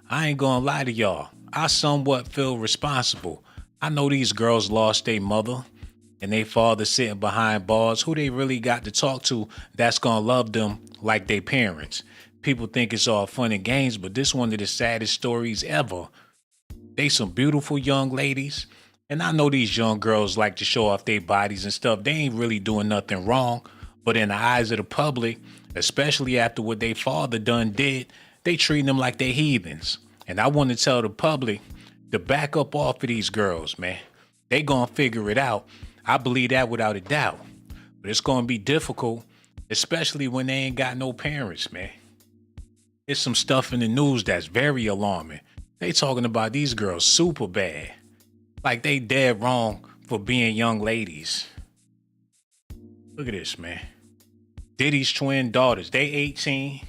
I ain't gonna lie to y'all. I somewhat feel responsible. I know these girls lost their mother and they father sitting behind bars. Who they really got to talk to that's gonna love them like they parents? People think it's all fun and games, but this one of the saddest stories ever. They some beautiful young ladies. And I know these young girls like to show off their bodies and stuff. They ain't really doing nothing wrong. But in the eyes of the public, especially after what they father done did, they treat them like they heathens. And I want to tell the public to back up off of these girls, man. They gonna figure it out. I believe that without a doubt. But it's gonna be difficult, especially when they ain't got no parents, man. There's some stuff in the news that's very alarming. They talking about these girls super bad. Like they dead wrong for being young ladies. Look at this, man. Diddy's twin daughters, they 18.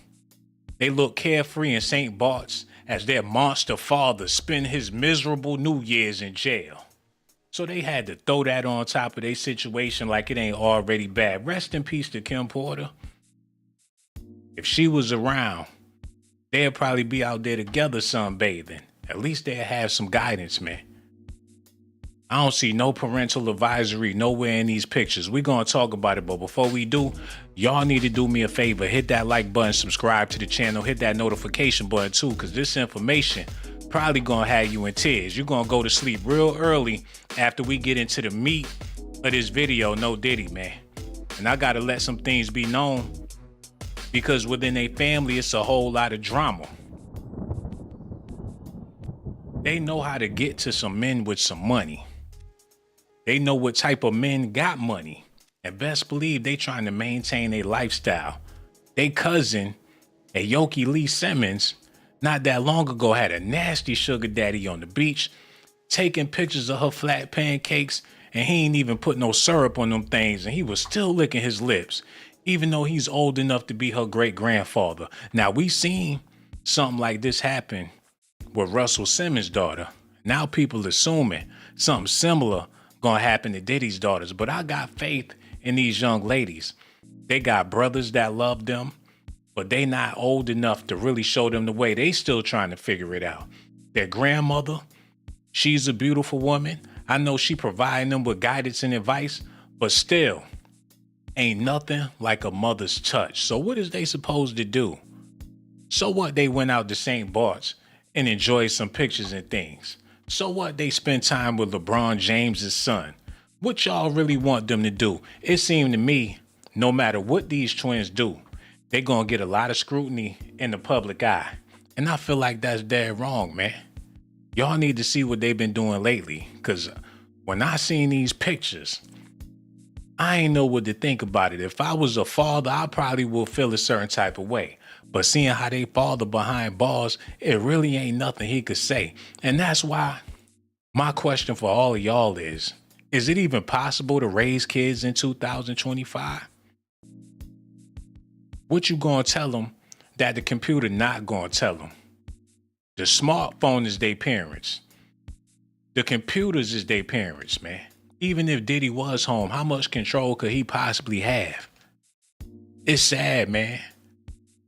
They look carefree in St. Barts as their monster father spend his miserable New Year's in jail. So they had to throw that on top of their situation like it ain't already bad. Rest in peace to Kim Porter. If she was around, they'd probably be out there together sunbathing. At least they'd have some guidance, man. I don't see no parental advisory nowhere in these pictures. We're going to talk about it, but before we do, y'all need to do me a favor. Hit that like button, subscribe to the channel, hit that notification button too, because this information probably going to have you in tears. You're going to go to sleep real early after we get into the meat of this video, No Diddy, man. And I got to let some things be known because within a family, it's a whole lot of drama. They know how to get to some men with some money. They know what type of men got money. And best believe they trying to maintain a lifestyle. They cousin, Aoki Lee Simmons, not that long ago had a nasty sugar daddy on the beach, taking pictures of her flat pancakes, and he ain't even put no syrup on them things, and he was still licking his lips, even though he's old enough to be her great-grandfather. Now, we seen something like this happen with Russell Simmons' daughter. Now people assuming something similar gonna happen to Diddy's daughters, but I got faith in these young ladies. They got brothers that love them, but they not old enough to really show them the way. They still trying to figure it out. Their grandmother, she's a beautiful woman. I know she providing them with guidance and advice, but still ain't nothing like a mother's touch. So what is they supposed to do? So what, they went out to St. Bart's and enjoyed some pictures and things. So what, they spend time with LeBron James's son. What y'all really want them to do? It seemed to me, no matter what these twins do, they gonna get a lot of scrutiny in the public eye. And I feel like that's dead wrong, man. Y'all need to see what they've been doing lately. Cause when I seen these pictures, I ain't know what to think about it. If I was a father, I probably would feel a certain type of way. But seeing how they father behind bars, it really ain't nothing he could say. And that's why my question for all of y'all is it even possible to raise kids in 2025? What you gonna tell them that the computer not gonna tell them? The smartphone is their parents. The computers is their parents, man. Even if Diddy was home, how much control could he possibly have? It's sad, man.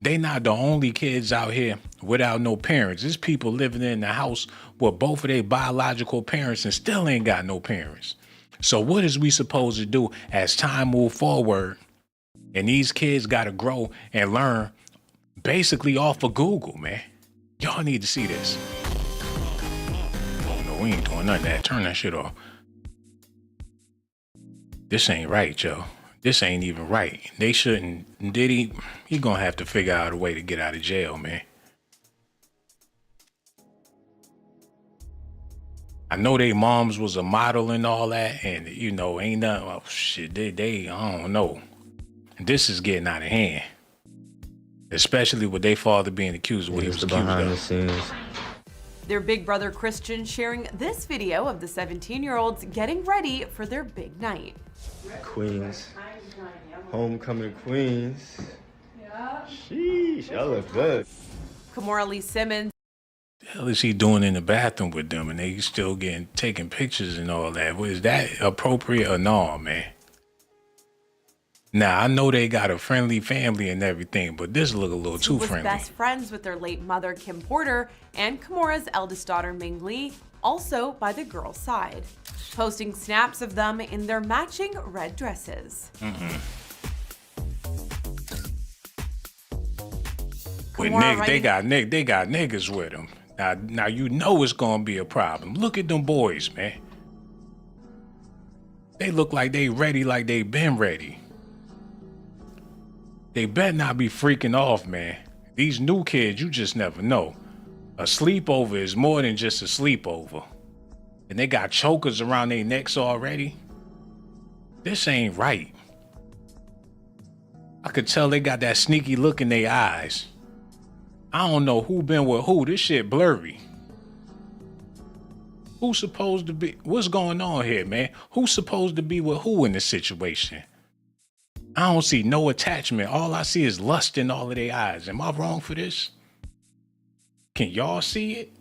They not the only kids out here without no parents. There's people living in the house with both of their biological parents and still ain't got no parents. So what is we supposed to do as time move forward? And these kids got to grow and learn basically off of Google, man. Y'all need to see this. Oh, no, we ain't doing none of that. Turn that shit off. This ain't right, Joe. This ain't even right. They shouldn't. Diddy, he gonna have to figure out a way to get out of jail, man. I know they moms was a model and all that, and you know, ain't nothing. Oh shit, they I don't know. This is getting out of hand, especially with their father being accused of what he was accused behind the of. scenes. Their big brother Christian sharing this video of the 17-year-olds getting ready for their big night. Queens. Homecoming Queens. Yeah. Sheesh, y'all look good. Kimora Lee Simmons. The hell is he doing in the bathroom with them, and they still taking pictures and all that? Was that appropriate or no, man? Now, I know they got a friendly family and everything, but this look a little He too was friendly. best friends with their late mother, Kim Porter, and Kimura's eldest daughter, Ming Lee, also by the girl's side, posting snaps of them in their matching red dresses. With Kimura Nick, they writing- got niggas with them. Now you know it's gonna be a problem. Look at them boys, man. They look like they ready, like they been ready. They better not be freaking off, man. These new kids, you just never know. A sleepover is more than just a sleepover. And they got chokers around their necks already. This ain't right. I could tell they got that sneaky look in their eyes. I don't know who been with who. This shit blurry. Who's supposed to be? What's going on here, man? Who's supposed to be with who in this situation? I don't see no attachment. All I see is lust in all of their eyes. Am I wrong for this? Can y'all see it?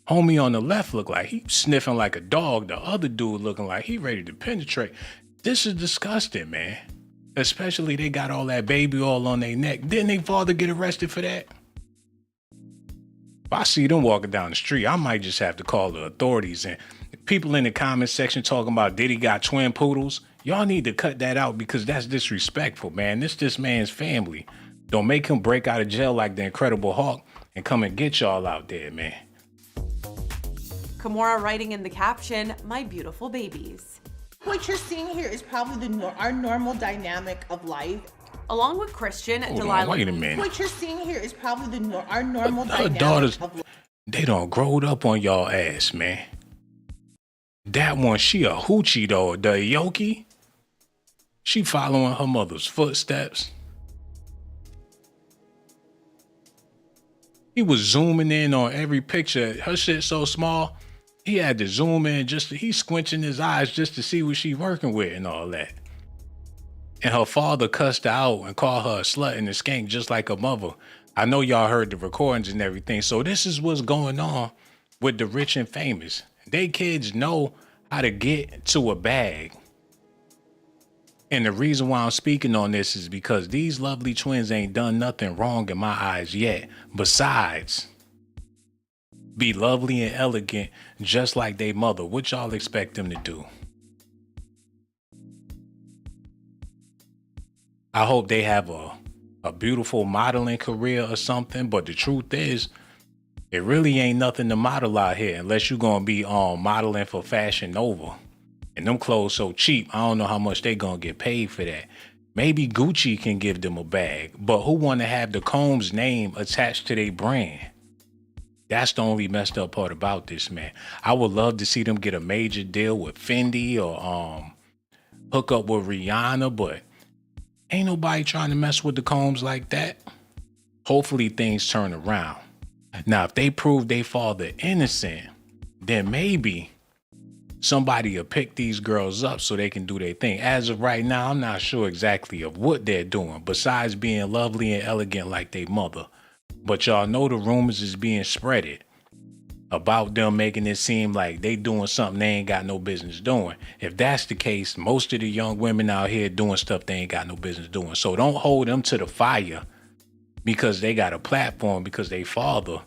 Homie on the left look like he sniffing like a dog. The other dude looking like he ready to penetrate. This is disgusting, man. Especially they got all that baby oil on their neck. Didn't their father get arrested for that? If I see them walking down the street, I might just have to call the authorities. And people in the comment section talking about Diddy got twin poodles, y'all need to cut that out because that's disrespectful, man. This man's family. Don't make him break out of jail like the Incredible Hulk and come and get y'all out there, man. Kimura writing in the caption, "My beautiful babies." What you're seeing here is probably our normal dynamic of life. Along with Christian, Hold on, Delilah. wait a minute. What you're seeing here is probably our normal Her dynamic daughters, of life. they done growed up on y'all ass, man. That one, she a hoochie though, the Yoki. She following her mother's footsteps. He was zooming in on every picture. Her shit so small, he had to zoom in he's squinching his eyes just to see what she working with and all that. And her father cussed her out and called her a slut and a skank just like her mother. I know y'all heard the recordings and everything. So this is what's going on with the rich and famous. They kids know how to get to a bag. And the reason why I'm speaking on this is because these lovely twins ain't done nothing wrong in my eyes yet. Besides, be lovely and elegant just like they mother. What y'all expect them to do? I hope they have a beautiful modeling career or something, but the truth is, it really ain't nothing to model out here unless you're gonna be modeling for Fashion Nova. And them clothes so cheap, I don't know how much they gonna get paid for that. Maybe Gucci can give them a bag, but who wanna have the Combs name attached to their brand? That's the only messed up part about this, man. I would love to see them get a major deal with Fendi or hook up with Rihanna, but ain't nobody trying to mess with the Combs like that. Hopefully things turn around. Now, if they prove they father innocent, then maybe somebody will pick these girls up so they can do their thing. As of right now, I'm not sure exactly of what they're doing besides being lovely and elegant like their mother. But y'all know the rumors is being spreaded about them making it seem like they doing something they ain't got no business doing. If that's the case, most of the young women out here doing stuff they ain't got no business doing. So don't hold them to the fire because they got a platform, because they father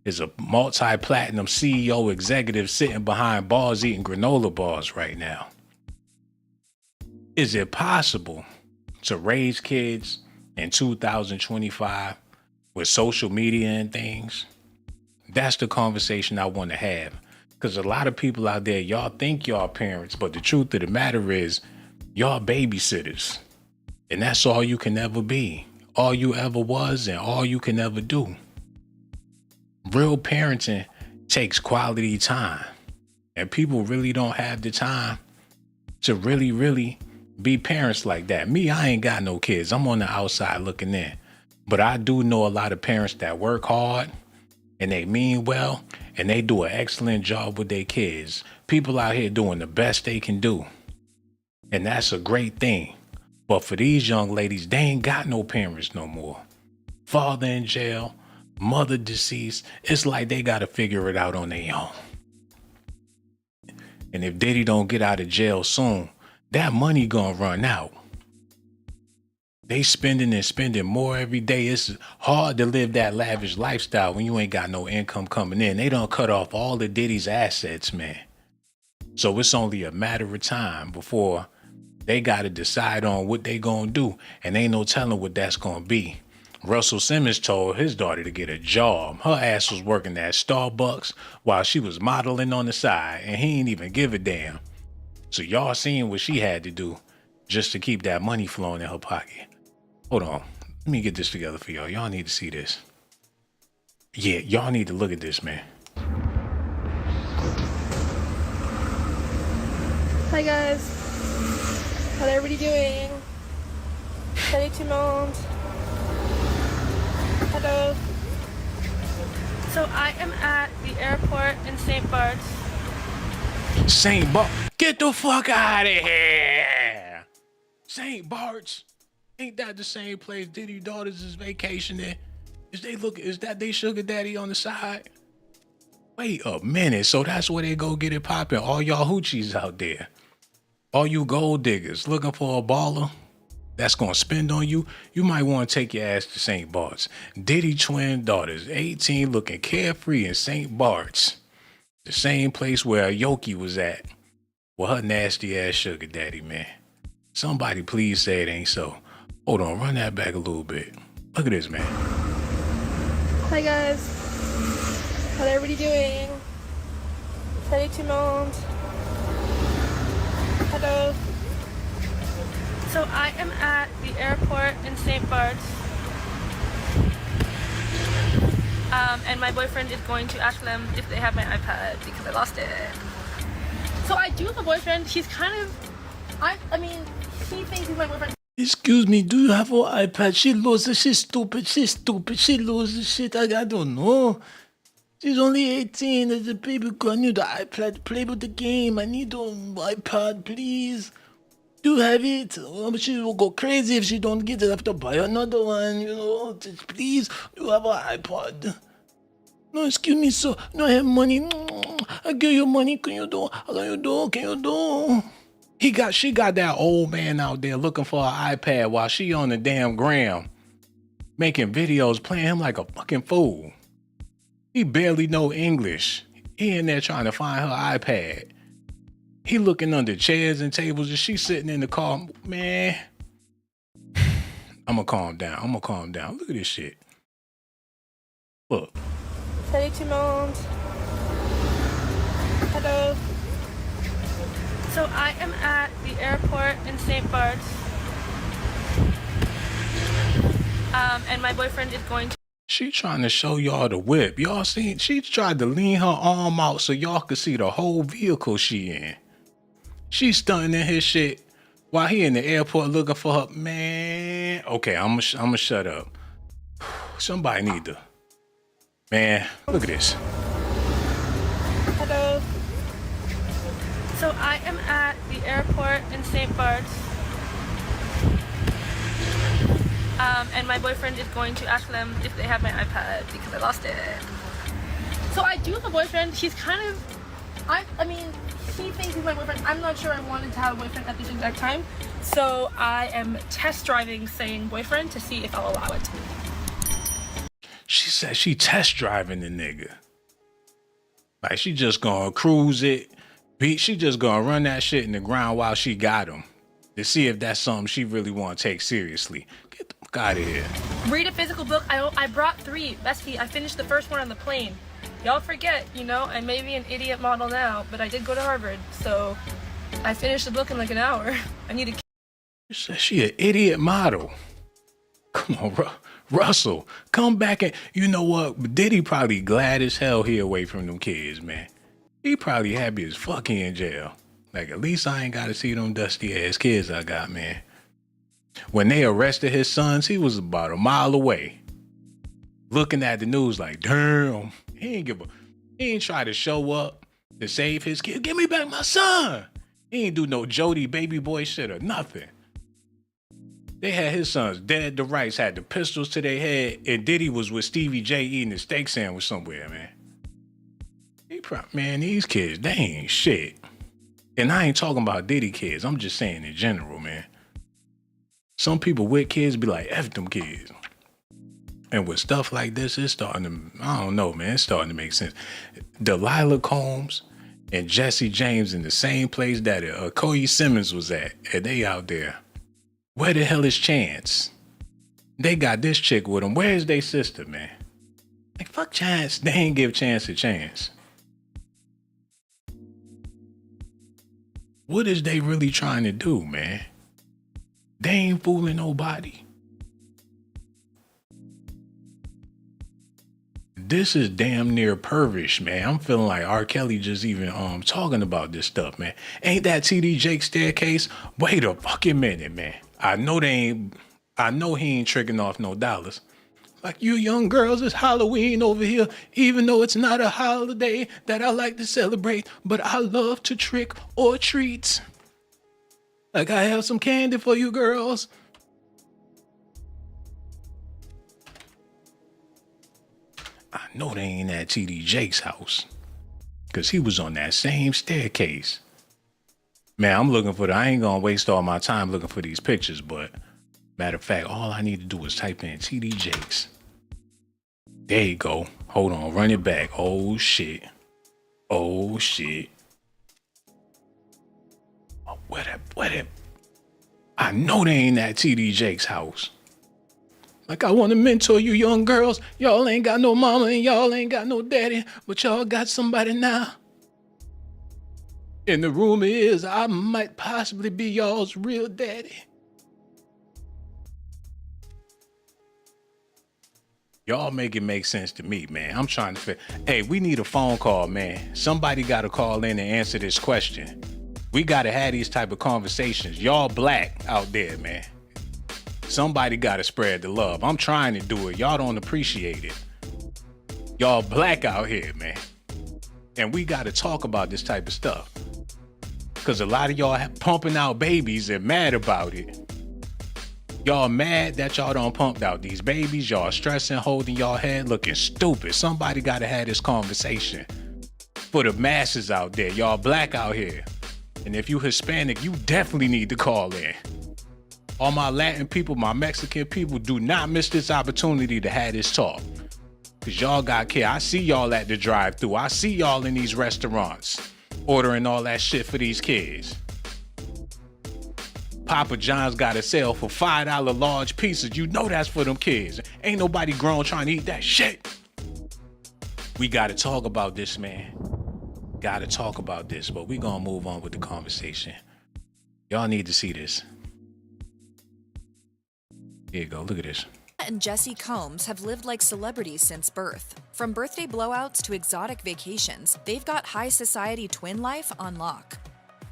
is a multi-platinum CEO executive sitting behind bars eating granola bars right now. Is it possible to raise kids in 2025 with social media and things? That's the conversation I want to have. Because a lot of people out there, y'all think y'all parents, but the truth of the matter is y'all babysitters. And that's all you can ever be. All you ever was and all you can ever do. Real parenting takes quality time. And people really don't have the time to really be parents like that. Me, I ain't got no kids. I'm on the outside looking in. But I do know a lot of parents that work hard and they mean well and they do an excellent job with their kids. People out here doing the best they can do. And that's a great thing. But for these young ladies, they ain't got no parents no more. Father in jail, mother deceased. It's like they got to figure it out on their own. And if Diddy don't get out of jail soon, that money gonna run out. They spending and spending more every day. It's hard to live that lavish lifestyle when you ain't got no income coming in. They done cut off all the Diddy's assets, man. So it's only a matter of time before they got to decide on what they gonna do. And ain't no telling what that's gonna be. Russell Simmons told his daughter to get a job. Her ass was working at Starbucks while she was modeling on the side, and he ain't even give a damn. So y'all seen what she had to do just to keep that money flowing in her pocket. Hold on. Let me get this together for y'all. Y'all need to see this. Yeah, y'all need to look at this, man. Hi guys, how's everybody doing? Ready to mount? Hello. So I am at the airport in St. Barts. St. Bart, get the fuck out of here! St. Bart's, ain't that the same place Diddy daughters is vacationing? Is that they sugar daddy on the side? Wait a minute, so that's where they go get it popping. All y'all hoochies out there, all you gold diggers looking for a baller that's gonna spend on you, you might want to take your ass to St. Bart's. Diddy twin daughters, 18, looking carefree in St. Bart's. The same place where Yoki was at with her nasty ass sugar daddy, man. Somebody please say it ain't so. Hold on, run that back a little bit. Look at this, man. Hi guys, how's everybody doing? Ready to mount? Hello. So I am at the airport in St. Barts. And my boyfriend is going to ask them if they have my iPad because I lost it. So I do have a boyfriend. He's kind of, I mean, he thinks he's my boyfriend. Excuse me, do you have her iPad? She lost it. She's stupid. She lost the shit. I don't know. She's only 18. As a baby girl, I need the iPad to play with the game. I need the iPad, please. Do you have it? She will go crazy if she don't get it. I have to buy another one, you know. Just please, do you have an iPad? No, excuse me, sir. No, I have money. I give you money. Can you do? She got that old man out there looking for an iPad while she on the damn gram making videos playing him like a fucking fool. He barely know English. He in there trying to find her iPad. He looking under chairs and tables and she sitting in the car. Man, I'ma calm down. Look at this shit. Look. Ready to mount? Hello. So I am at the airport in St. Barts. And my boyfriend is going to... She trying to show y'all the whip. Y'all seen? She tried to lean her arm out so y'all could see the whole vehicle she in. She stunting in his shit while he in the airport looking for her. Man, okay, I'ma shut up. Somebody need to. Man, look at this. Hello. So I am at the airport in St. Barts. And my boyfriend is going to ask them if they have my iPad because I lost it. So I do have a boyfriend. He's kind of, I mean, he thinks he's my boyfriend. I'm not sure I wanted to have a boyfriend at this exact time. So I am test driving saying boyfriend to see if I'll allow it. She said she test driving the nigga. Like she just gonna cruise it. She just gonna run that shit in the ground while she got him to see if that's something she really want to take seriously. Get the fuck out of here. Read a physical book. I brought 3. Bestie, I finished the first one on the plane. Y'all forget, you know, I may be an idiot model now, but I did go to Harvard, so I finished the book in like an hour. I need to... She said she an idiot model. Come on, Russell, come back and, you know what? Diddy probably glad as hell he away from them kids, man. He probably happy as fuck he in jail. Like, at least I ain't got to see them dusty ass kids I got, man. When they arrested his sons, he was about a mile away. Looking at the news like, damn, he ain't try to show up to save his kid. Give me back my son. He ain't do no Jody baby boy shit or nothing. They had his sons dead to rights, had the pistols to their head, and Diddy was with Stevie J eating a steak sandwich somewhere, man. Man, these kids, they ain't shit. And I ain't talking about Diddy kids. I'm just saying in general, man. Some people with kids be like, F them kids. And with stuff like this, it's starting to, I don't know, man, it's starting to make sense. Delilah Combs and Jesse James in the same place that Cody Simmons was at, and they out there. Where the hell is Chance? They got this chick with them. Where's their sister, man? Like, fuck Chance. They ain't give Chance a chance. What is they really trying to do, man? They ain't fooling nobody. This is damn near pervish, man. I'm feeling like R. Kelly just even talking about this stuff, man. Ain't that TD Jake staircase? Wait a fucking minute, man. I know he ain't tricking off no dollars. Like, you young girls, it's Halloween over here, even though it's not a holiday that I like to celebrate, but I love to trick or treat. Like, I have some candy for you girls. I know they ain't at TD Jake's house, because he was on that same staircase. Man, I'm looking for I ain't gonna waste all my time looking for these pictures, but matter of fact, all I need to do is type in TD Jakes. There you go. Hold on, run it back. Oh shit. Oh shit. Oh, where that? I know they ain't at TD Jake's house. Like, I want to mentor you young girls. Y'all ain't got no mama and y'all ain't got no daddy, but y'all got somebody now. And the rumor is I might possibly be y'all's real daddy. Y'all make it make sense to me, man. I'm trying to figure. Hey, we need a phone call, man. Somebody got to call in and answer this question. We got to have these type of conversations. Y'all black out there, man. Somebody got to spread the love. I'm trying to do it. Y'all don't appreciate it. Y'all black out here, man. And we got to talk about this type of stuff. Because a lot of y'all pumping out babies and mad about it. Y'all mad that y'all done pumped out these babies. Y'all stressing, holding y'all head, looking stupid. Somebody got to have this conversation. For the masses out there, y'all black out here. And if you Hispanic, you definitely need to call in. All my Latin people, my Mexican people, do not miss this opportunity to have this talk. Because y'all got care. I see y'all at the drive-thru. I see y'all in these restaurants ordering all that shit for these kids. Papa John's got a sale for $5 large pieces. You know that's for them kids. Ain't nobody grown trying to eat that shit. We got to talk about this, man. Got to talk about this, but we going to move on with the conversation. Y'all need to see this. Here you go. Look at this. And Jesse Combs have lived like celebrities since birth. From birthday blowouts to exotic vacations, they've got high society twin life on lock.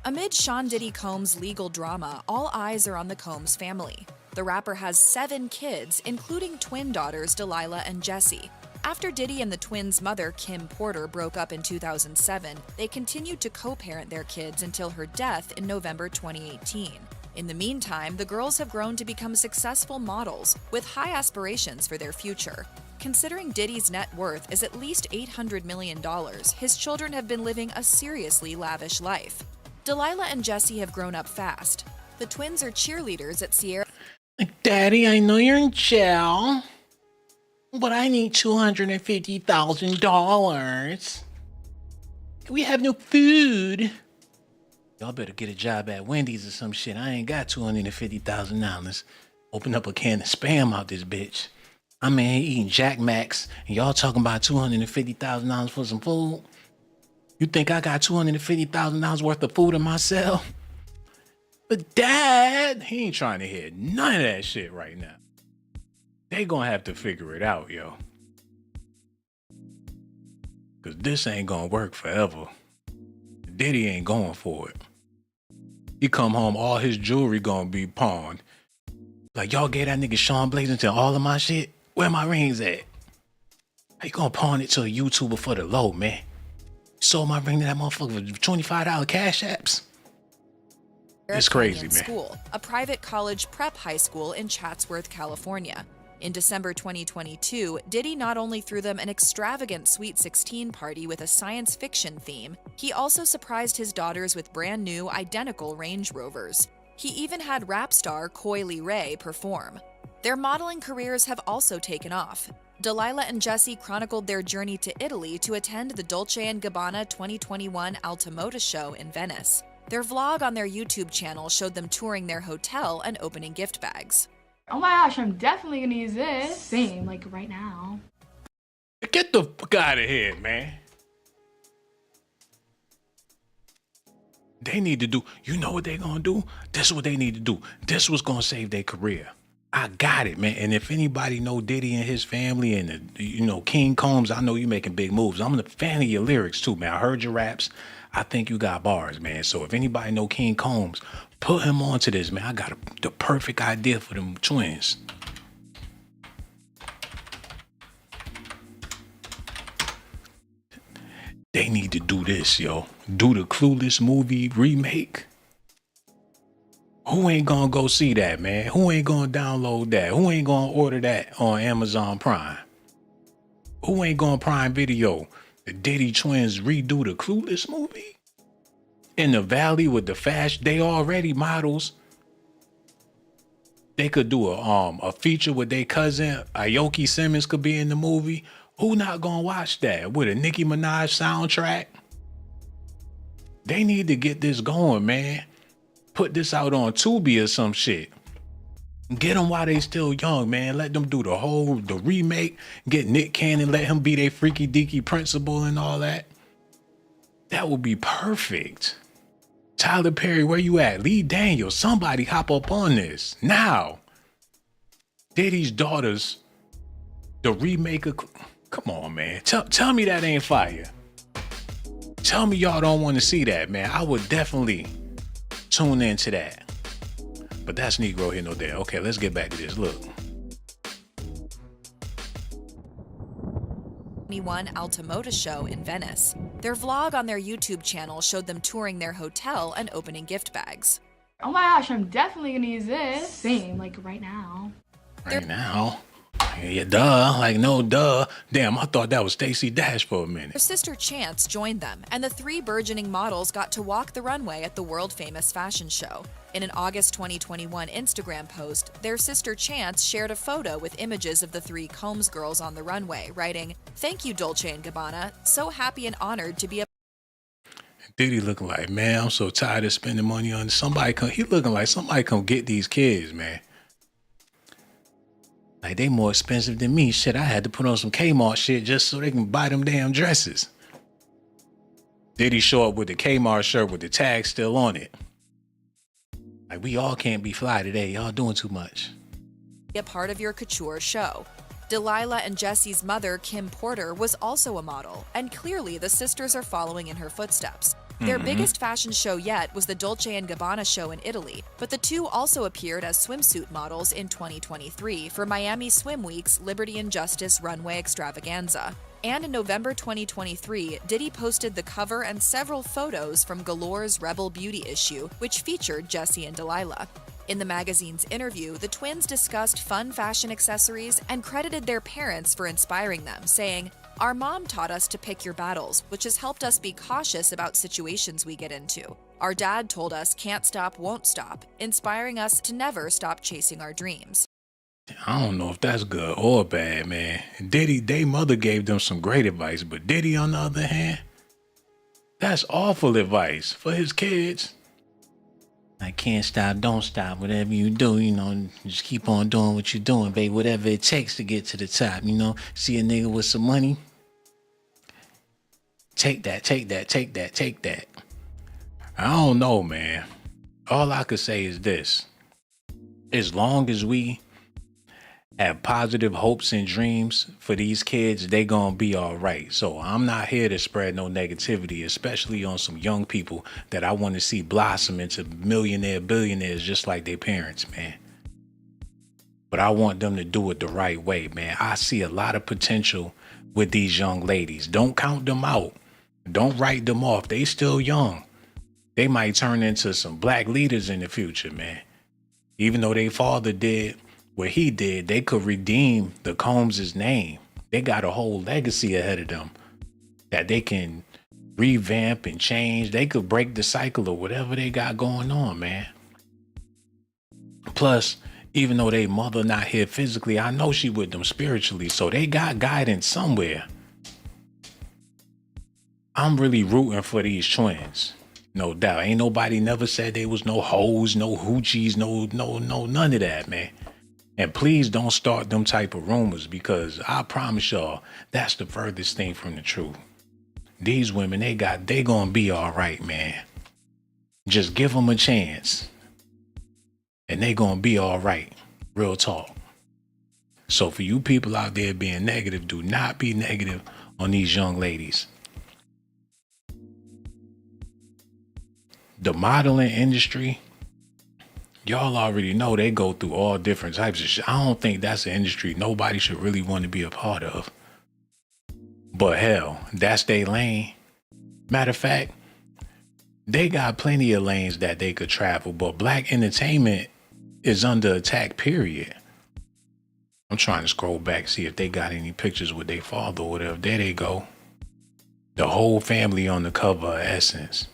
Amid Shawn Diddy Combs' legal drama, all eyes are on the Combs family. The rapper has 7 kids, including twin daughters Delilah and Jessie. After Diddy and the twins' mother, Kim Porter, broke up in 2007, they continued to co-parent their kids until her death in November 2018. In the meantime, the girls have grown to become successful models with high aspirations for their future. Considering Diddy's net worth is at least $800 million, his children have been living a seriously lavish life. Delilah and Jessie have grown up fast. The twins are cheerleaders at Sierra. Daddy, I know you're in jail, but I need $250,000. We have no food. Y'all better get a job at Wendy's or some shit. I ain't got $250,000. Open up a can of Spam out this bitch. I'm in here eating Jack Max, and y'all talking about $250,000 for some food? You think I got $250,000 worth of food in myself? But Dad, he ain't trying to hear none of that shit right now. They gonna have to figure it out, yo. Cause this ain't gonna work forever. Diddy ain't going for it. He come home, all his jewelry gonna be pawned. Like, y'all gave that nigga Shawn Blazington all of my shit? Where my rings at? How you gonna pawn it to a YouTuber for the low, man? You sold my ring to that motherfucker for $25 cash apps? It's crazy, man. School, a private college prep high school in Chatsworth, California. In December 2022, Diddy not only threw them an extravagant Sweet 16 party with a science fiction theme, he also surprised his daughters with brand new, identical Range Rovers. He even had rap star Coily Ray perform. Their modeling careers have also taken off. Delilah and Jesse chronicled their journey to Italy to attend the Dolce & Gabbana 2021 Alta show in Venice. Their vlog on their YouTube channel showed them touring their hotel and opening gift bags. Oh my gosh, I'm definitely gonna use this. Same, like right now. Get the fuck out of here, man. They need to do, you know what they gonna do? This is what they need to do. This was gonna save their career. I got it, man. And if anybody know Diddy and his family and, King Combs, I know you making big moves. I'm a fan of your lyrics too, man. I heard your raps. I think you got bars, man. So if anybody know King Combs, put him onto this, man. I got the perfect idea for them twins. They need to do this, yo. Do the Clueless movie remake. Who ain't gonna go see that, man? Who ain't gonna download that? Who ain't gonna order that on Amazon Prime? Who ain't gonna Prime Video? The Diddy twins redo the Clueless movie? In the Valley with the fashion, they already models. They could do a feature with their cousin. Aoki Simmons could be in the movie. Who not gonna watch that? With a Nicki Minaj soundtrack? They need to get this going, man. Put this out on Tubi or some shit. Get them while they still young, man. Let them do the remake. Get Nick Cannon, let him be their freaky deaky principal and all that. That would be perfect. Tyler Perry, where you at? Lee Daniels, somebody hop up on this now. Diddy's daughters, the remake of, come on, man. Tell me that ain't fire. Tell me y'all don't want to see that, man. I would definitely tune into that. But that's Negro here, no there. Okay, let's get back to this. Look. 2021 Alta show in Venice. Their vlog on their YouTube channel showed them touring their hotel and opening gift bags. Oh my gosh, I'm definitely gonna use this. Same, like right now. Right now? Yeah, duh. Like, no, duh. Damn, I thought that was Stacey Dash for a minute. Their sister Chance joined them, and the three burgeoning models got to walk the runway at the world-famous fashion show. In an August 2021 Instagram post, their sister Chance shared a photo with images of the three Combs girls on the runway, writing, "Thank you, Dolce & Gabbana. So happy and honored to be a..." Diddy looking like, man, I'm so tired of spending money on somebody. He looking like somebody come get these kids, man. Like, they more expensive than me. Shit, I had to put on some Kmart shit just so they can buy them damn dresses. Diddy show up with the Kmart shirt with the tag still on it. Like, we all can't be fly today. Y'all doing too much. A part of your couture show. Delilah and Jesse's mother, Kim Porter, was also a model, and clearly the sisters are following in her footsteps. Their biggest fashion show yet was the Dolce & Gabbana show in Italy, but the two also appeared as swimsuit models in 2023 for Miami Swim Week's Liberty and Justice Runway Extravaganza. And in November 2023, Diddy posted the cover and several photos from Galore's Rebel Beauty issue, which featured Jesse and Delilah. In the magazine's interview, the twins discussed fun fashion accessories and credited their parents for inspiring them, saying, "Our mom taught us to pick your battles, which has helped us be cautious about situations we get into. Our dad told us can't stop, won't stop, inspiring us to never stop chasing our dreams." I don't know if that's good or bad, man. Diddy, they mother gave them some great advice, but Diddy, on the other hand, that's awful advice for his kids. I can't stop, don't stop, whatever you do, just keep on doing what you're doing, babe, whatever it takes to get to the top, see a nigga with some money, take that. I don't know, man. All I could say is this. As long as we have positive hopes and dreams for these kids, they gonna be all right. So I'm not here to spread no negativity, especially on some young people that I want to see blossom into billionaires just like their parents, man. But I want them to do it the right way, man. I see a lot of potential with these young ladies. Don't count them out. Don't write them off. They still young. They might turn into some black leaders in the future, man. Even though their father did what he did, they could redeem the Combs' name. They got a whole legacy ahead of them that they can revamp and change. They could break the cycle of whatever they got going on, man. Plus, even though they mother not here physically, I know she with them spiritually, so they got guidance somewhere. I'm really rooting for these twins. No doubt. Ain't nobody never said they was no hoes, no hoochies, no, none of that, man. And please don't start them type of rumors, because I promise y'all, that's the furthest thing from the truth. These women, they gonna be all right, man. Just give them a chance. And they gonna be all right. Real talk. So for you people out there being negative, do not be negative on these young ladies. The modeling industry, y'all already know they go through all different types of shit. I don't think that's an industry nobody should really want to be a part of. But hell, that's their lane. Matter of fact, they got plenty of lanes that they could travel, but black entertainment is under attack, period. I'm trying to scroll back, see if they got any pictures with their father or whatever. There they go. The whole family on the cover of Essence.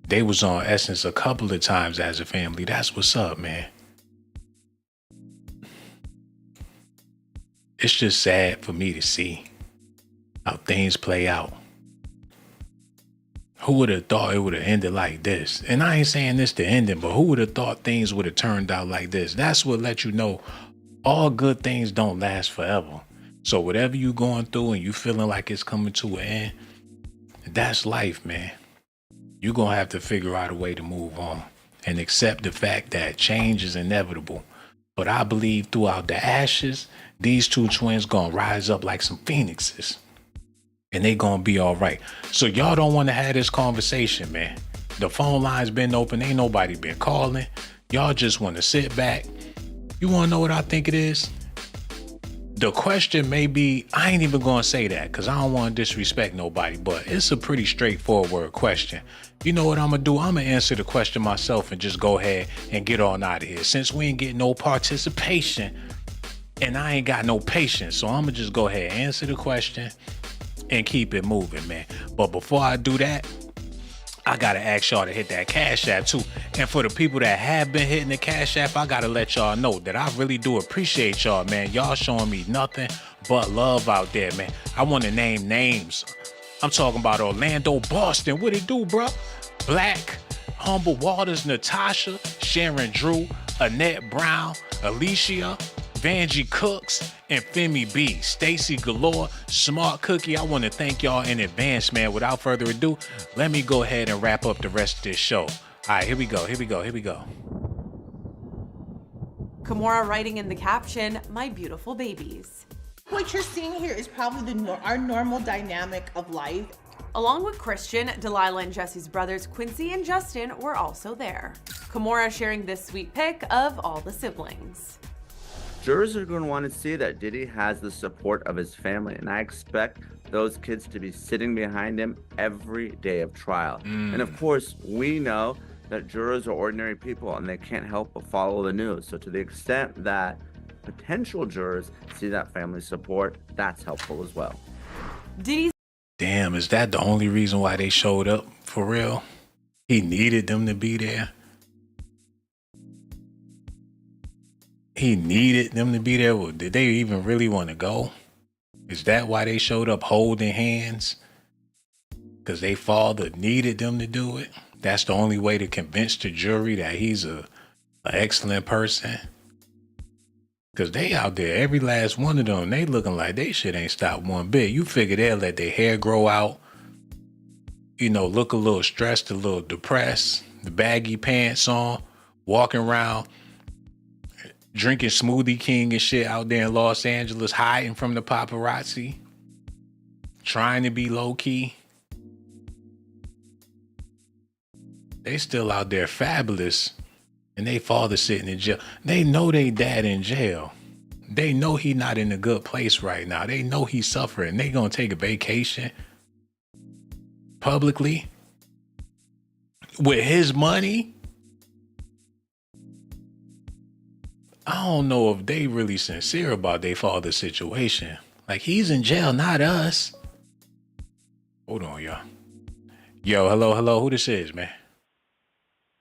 They was on Essence a couple of times as a family. That's what's up, man. It's just sad for me to see how things play out. Who would have thought it would have ended like this? And I ain't saying this to end it, but who would have thought things would have turned out like this? That's what let you know all good things don't last forever. So whatever you going through and you feeling like it's coming to an end, that's life, man. You're going to have to figure out a way to move on and accept the fact that change is inevitable. But I believe throughout the ashes, these two twins going to rise up like some phoenixes. And they going to be all right. So y'all don't want to have this conversation, man. The phone line's been open. Ain't nobody been calling. Y'all just want to sit back. You want to know what I think it is? The question may be, I ain't even going to say that because I don't want to disrespect nobody, but it's a pretty straightforward question. You know what I'm going to do? I'm going to answer the question myself and just go ahead and get on out of here. Since we ain't getting no participation and I ain't got no patience, so I'm going to just go ahead and answer the question and keep it moving, man. But before I do that, I got to ask y'all to hit that Cash App too. And for the people that have been hitting the Cash App, I got to let y'all know that I really do appreciate y'all, man. Y'all showing me nothing but love out there, man. I want to name names. I'm talking about Orlando, Boston. What it do, bro? Black, Humble Waters, Natasha, Sharon Drew, Annette Brown, Alicia, Vanjie Cooks, and Femi B, Stacy Galore, Smart Cookie. I want to thank y'all in advance, man. Without further ado, let me go ahead and wrap up the rest of this show. All right, here we go. Kimora writing in the caption, "My beautiful babies." What you're seeing here is probably our normal dynamic of life. Along with Christian, Delilah and Jesse's brothers Quincy and Justin were also there. Kimora sharing this sweet pic of all the siblings. Jurors are going to want to see that Diddy has the support of his family, and I expect those kids to be sitting behind him every day of trial. And of course, we know that jurors are ordinary people and they can't help but follow the news. So to the extent that potential jurors see that family support, that's helpful as well. Diddy's Damn, is that the only reason why they showed up? For real? He needed them to be there? He needed them to be there? Well, did they even really want to go? Is that why they showed up holding hands? Because their father needed them to do it? That's the only way to convince the jury that he's an excellent person? Because they out there, every last one of them, they looking like they shit ain't stopped one bit. You figure they'll let their hair grow out, you know, look a little stressed, a little depressed, the baggy pants on, walking around, drinking Smoothie King and shit out there in Los Angeles, hiding from the paparazzi, trying to be low key. They still out there fabulous. And they father sitting in jail. They know they dad in jail. They know he not in a good place right now. They know he's suffering. They gonna take a vacation publicly with his money. I don't know if they really sincere about their father's situation. Like, he's in jail, not us. Hold on, y'all. Yo, hello. Who this is, man?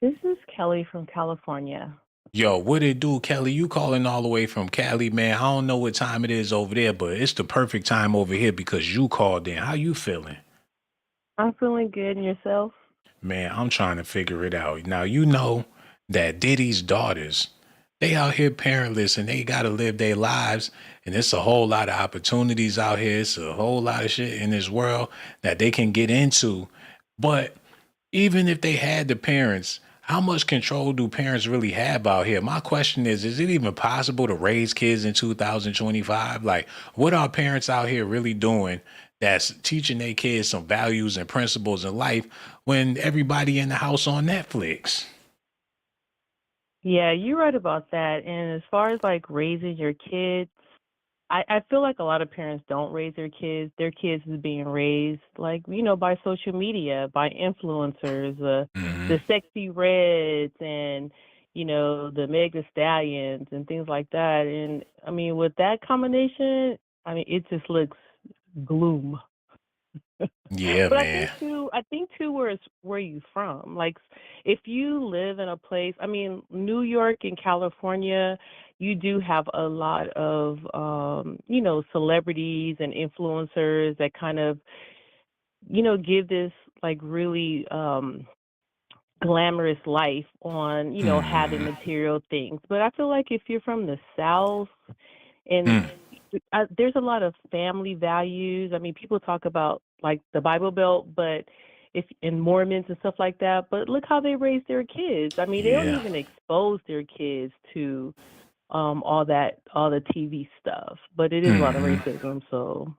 This is Kelly from California. Yo, what it do, Kelly? You calling all the way from Cali, man. I don't know what time it is over there, but it's the perfect time over here because you called in. How you feeling? I'm feeling good, and yourself? Man, I'm trying to figure it out. Now, you know that Diddy's daughters, they out here parentless and they got to live their lives. And it's a whole lot of opportunities out here. It's a whole lot of shit in this world that they can get into. But even if they had the parents, how much control do parents really have out here? My question is it even possible to raise kids in 2025? Like, what are parents out here really doing that's teaching their kids some values and principles in life when everybody in the house on Netflix? Yeah, you're right about that. And as far as like raising your kids, I feel like a lot of parents don't raise their kids. Their kids is being raised like, by social media, by influencers, Hmm. the sexy reds and, the mega stallions and things like that. And I mean, with that combination, I mean, it just looks gloom. Yeah, But man. I think too, where you from? Like, if you live in a place, I mean, New York and California, you do have a lot of, celebrities and influencers that kind of, give this like really glamorous life on, having Hmm. material things. But I feel like if you're from the South and Mm. there's a lot of family values. I mean, people talk about like the Bible Belt, but if in Mormons and stuff like that. But look how they raise their kids. I mean, they don't Yeah. even expose their kids to all the TV stuff. But it is a lot of Hmm. racism, so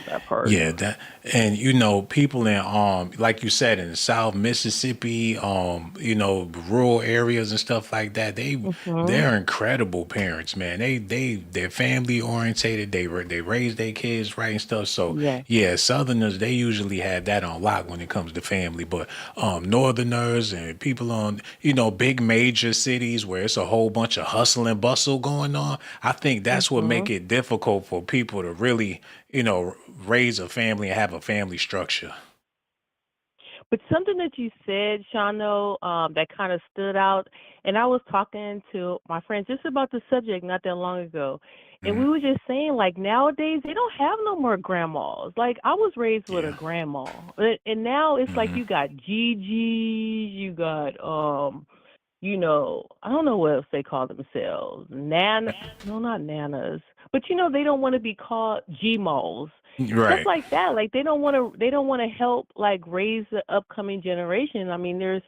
that part. Yeah, that and people in like you said in the South Mississippi, rural areas and stuff like that, Mhm. they're incredible parents, man. They're family orientated. They raise their kids right and stuff. So Yeah. yeah, Southerners they usually have that on lock when it comes to family, but Northerners and people on big major cities where it's a whole bunch of hustle and bustle going on. I think that's what make Mhm. it difficult for people to really raise a family and have a family structure. But something that you said, Shano, that kind of stood out, and I was talking to my friends just about the subject not that long ago, and Mhm. we were just saying like nowadays they don't have no more grandmas. Like I was raised with a Yeah. grandma, and now it's like Hmm. you got Gigi's, you got I don't know what else they call themselves. Nana, no, not nanas, but they don't want to be called GMOs, stuff Right. like that. Like they don't want to help like raise the upcoming generation. I mean, there's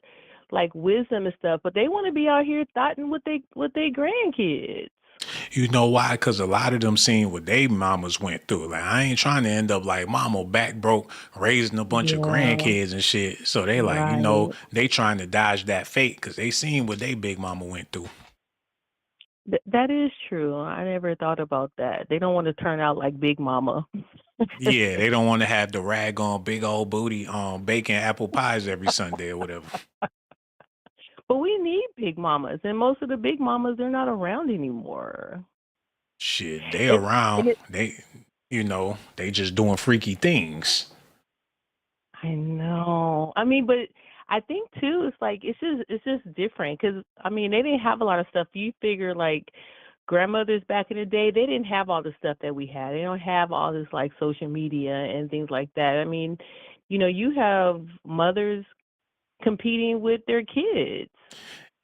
like wisdom and stuff, but they want to be out here thotting with they grandkids. You know why? Because a lot of them seen what they mamas went through. Like, I ain't trying to end up like mama back broke, raising a bunch of Yeah, grandkids and shit. So they like, right. they trying to dodge that fate because they seen what they big mama went through. That is true. I never thought about that. They don't want to turn out like Big Mama. Yeah, they don't want to have the rag on big old booty baking apple pies every Sunday or whatever. But we need Big Mamas, and most of the Big Mamas they're not around anymore. Shit, they And around. and it, They just doing freaky things. I know. I mean, but I think too, it's like it's just different because I mean they didn't have a lot of stuff. You figure like grandmothers back in the day, they didn't have all the stuff that we had. They don't have all this like social media and things like that. I mean, you have mothers competing with their kids.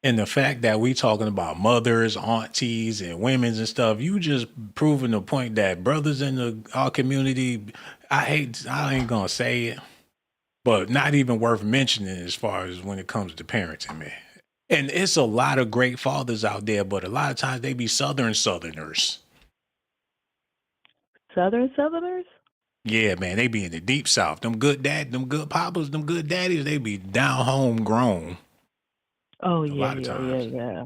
And the fact that we talking about mothers, aunties, and women's and stuff, you just proving the point that brothers in our community, I ain't gonna say it, but not even worth mentioning as far as when it comes to parenting, man. And it's a lot of great fathers out there, but a lot of times they be Southerners. Southerners. Yeah, man, they be in the deep South. Them good papas, them good daddies, they be down home grown Oh a yeah, lot of yeah, yeah, times. yeah.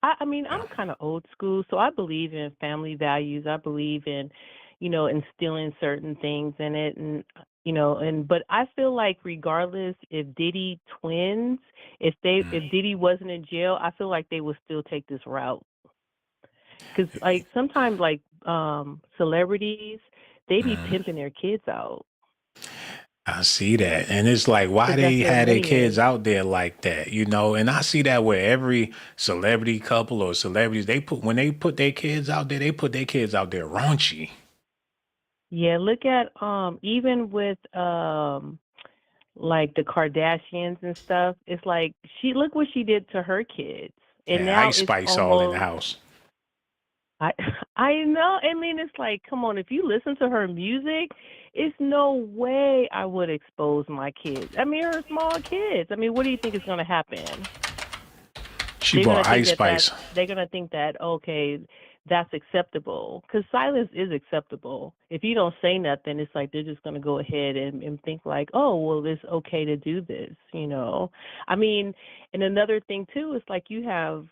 I mean, Yeah. I'm kind of old school, so I believe in family values. I believe in, instilling certain things in it, and but I feel like regardless if Diddy twins, Mm. if Diddy wasn't in jail, I feel like they would still take this route. Because like sometimes like celebrities, they be Mhm. pimping their kids out. I see that. And it's like, why because that's they their had their kids lineage. out there like that, you know? And I see that with every celebrity couple or celebrities, when they put their kids out there, they put their kids out there raunchy. Yeah, look at even with like the Kardashians and stuff. It's like she look what she did to her kids, and And now Ice it's Spice all in the almost house. I I know. I mean, it's like, come on, if you listen to her music, it's no way I would expose my kids. I mean, her small kids. I mean, what do you think is going to happen? She They're going brought to think Ice that Spice. they're going to think that okay, that's acceptable because silence is acceptable. If you don't say nothing, it's like they're just going to go ahead and think like, oh, well, it's okay to do this, you know. I mean, and another thing too is like you have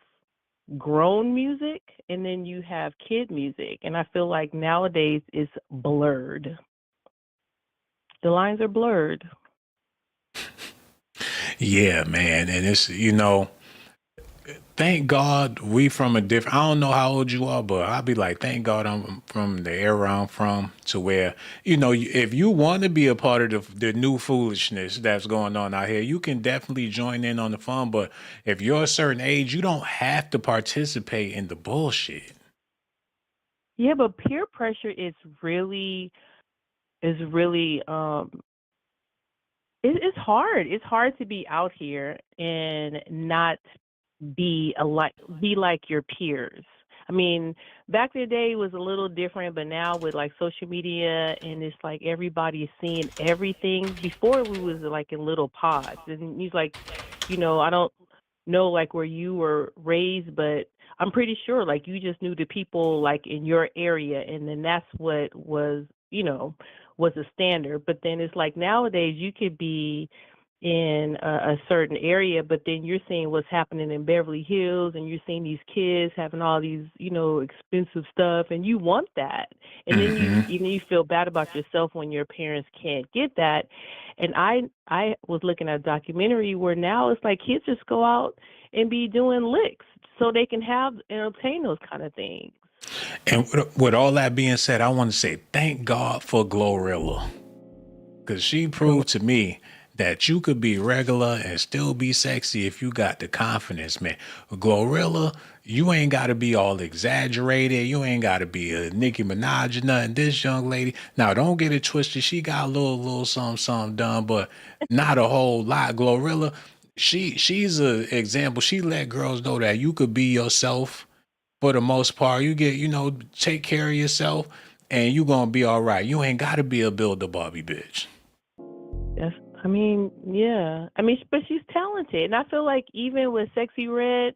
grown music and then you have kid music, and I feel like nowadays it's blurred. The lines are blurred. Yeah, man. And it's, thank God we from a different. I don't know how old you are, but I'll be like, thank God I'm from the era I'm from, to where if you want to be a part of the new foolishness that's going on out here, you can definitely join in on the fun. But if you're a certain age, you don't have to participate in the bullshit. Yeah, but peer pressure is really it's hard. It's hard to be out here and not be like your peers. I mean, back in the day it was a little different, but now with like social media and it's like everybody is seeing everything. Before we was like in little pods, and he's like, I don't know like where you were raised, but I'm pretty sure like you just knew the people like in your area, and then that's what was a standard. But then it's like nowadays you could be in a certain area, but then you're seeing what's happening in Beverly Hills, and you're seeing these kids having all these, expensive stuff, and you want that, and then you feel bad about yourself when your parents can't get that. And I was looking at a documentary where now it's like kids just go out and be doing licks so they can have and obtain those kind of things. And with all that being said, I want to say thank God for Glorilla, because she proved to me that you could be regular and still be sexy if you got the confidence, man. Glorilla, you ain't got to be all exaggerated. You ain't got to be a Nicki Minaj or nothing. This young lady, now don't get it twisted. She got a little something done, but not a whole lot. Glorilla, she's an example. She let girls know that you could be yourself for the most part. You get, take care of yourself and you gonna be all right. You ain't gotta be a builder Barbie bitch. Yes, I mean, yeah. I mean, but she's talented, and I feel like even with Sexy Red,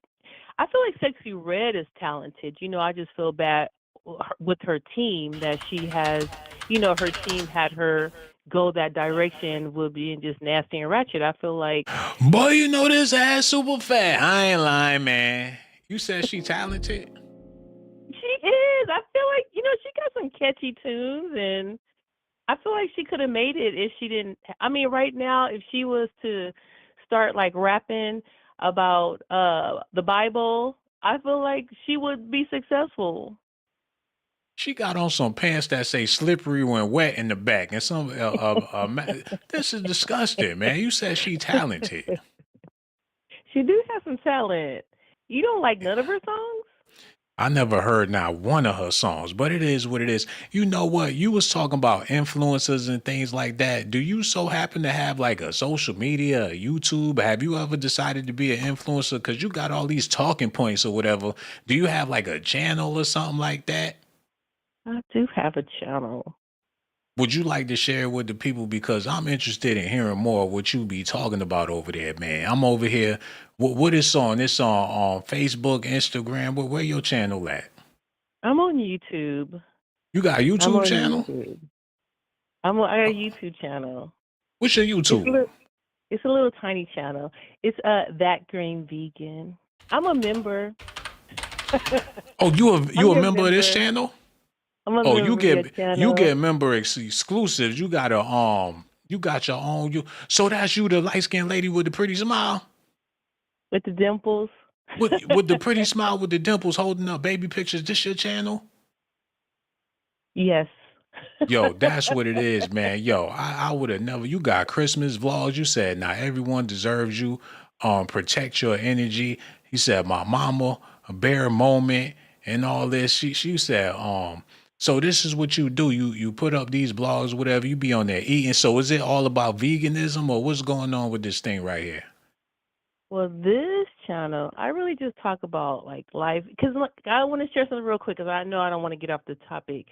I feel like Sexy Red is talented. I just feel bad with her team that she has. Her team had her go that direction with being just nasty and ratchet. I feel like Boy, this ass super fat. I ain't lying, man. You said she talented? she is. I feel like she got some catchy tunes, and I feel like she could have made it if she didn't. I mean, right now, if she was to start like rapping about the Bible, I feel like she would be successful. She got on some pants that say slippery when wet in the back, and this is disgusting, man. You said she talented. She do have some talent. You don't like none of her songs? I never heard not one of her songs, but it is what it is. You know what? You was talking about influencers and things like that. Do you so happen to have like a social media, a YouTube? Have you ever decided to be an influencer? Because you got all these talking points or whatever. Do you have like a channel or something like that? I do have a channel. Would you like to share it with the people? Because I'm interested in hearing more of what you be talking about over there, man. I'm over here. What is on? It's on Facebook, Instagram. Where your channel at? I'm on YouTube. You got a I'm YouTube on channel? YouTube. I got a YouTube channel. What's your It's a YouTube? little, it's a little tiny channel. It's That Green Vegan. I'm a member. Oh, you I'm a your member of this member. channel? I'm a Oh, member of your you channel get member exclusives. You got you got your own so that's you, the light skinned lady with the pretty smile? with the dimples. With the pretty smile with the dimples holding up baby pictures. This your channel? Yes. Yo, that's what it is, man. Yo, I would have never. You got Christmas vlogs. You said now everyone deserves you. Protect your energy. He said my mama, a bare moment, and all this. She said, so this is what you do. You put up these blogs, whatever. You be on there eating. So is it all about veganism or what's going on with this thing right here? Well, this channel, I really just talk about like life because I want to share something real quick because I know I don't want to get off the topic,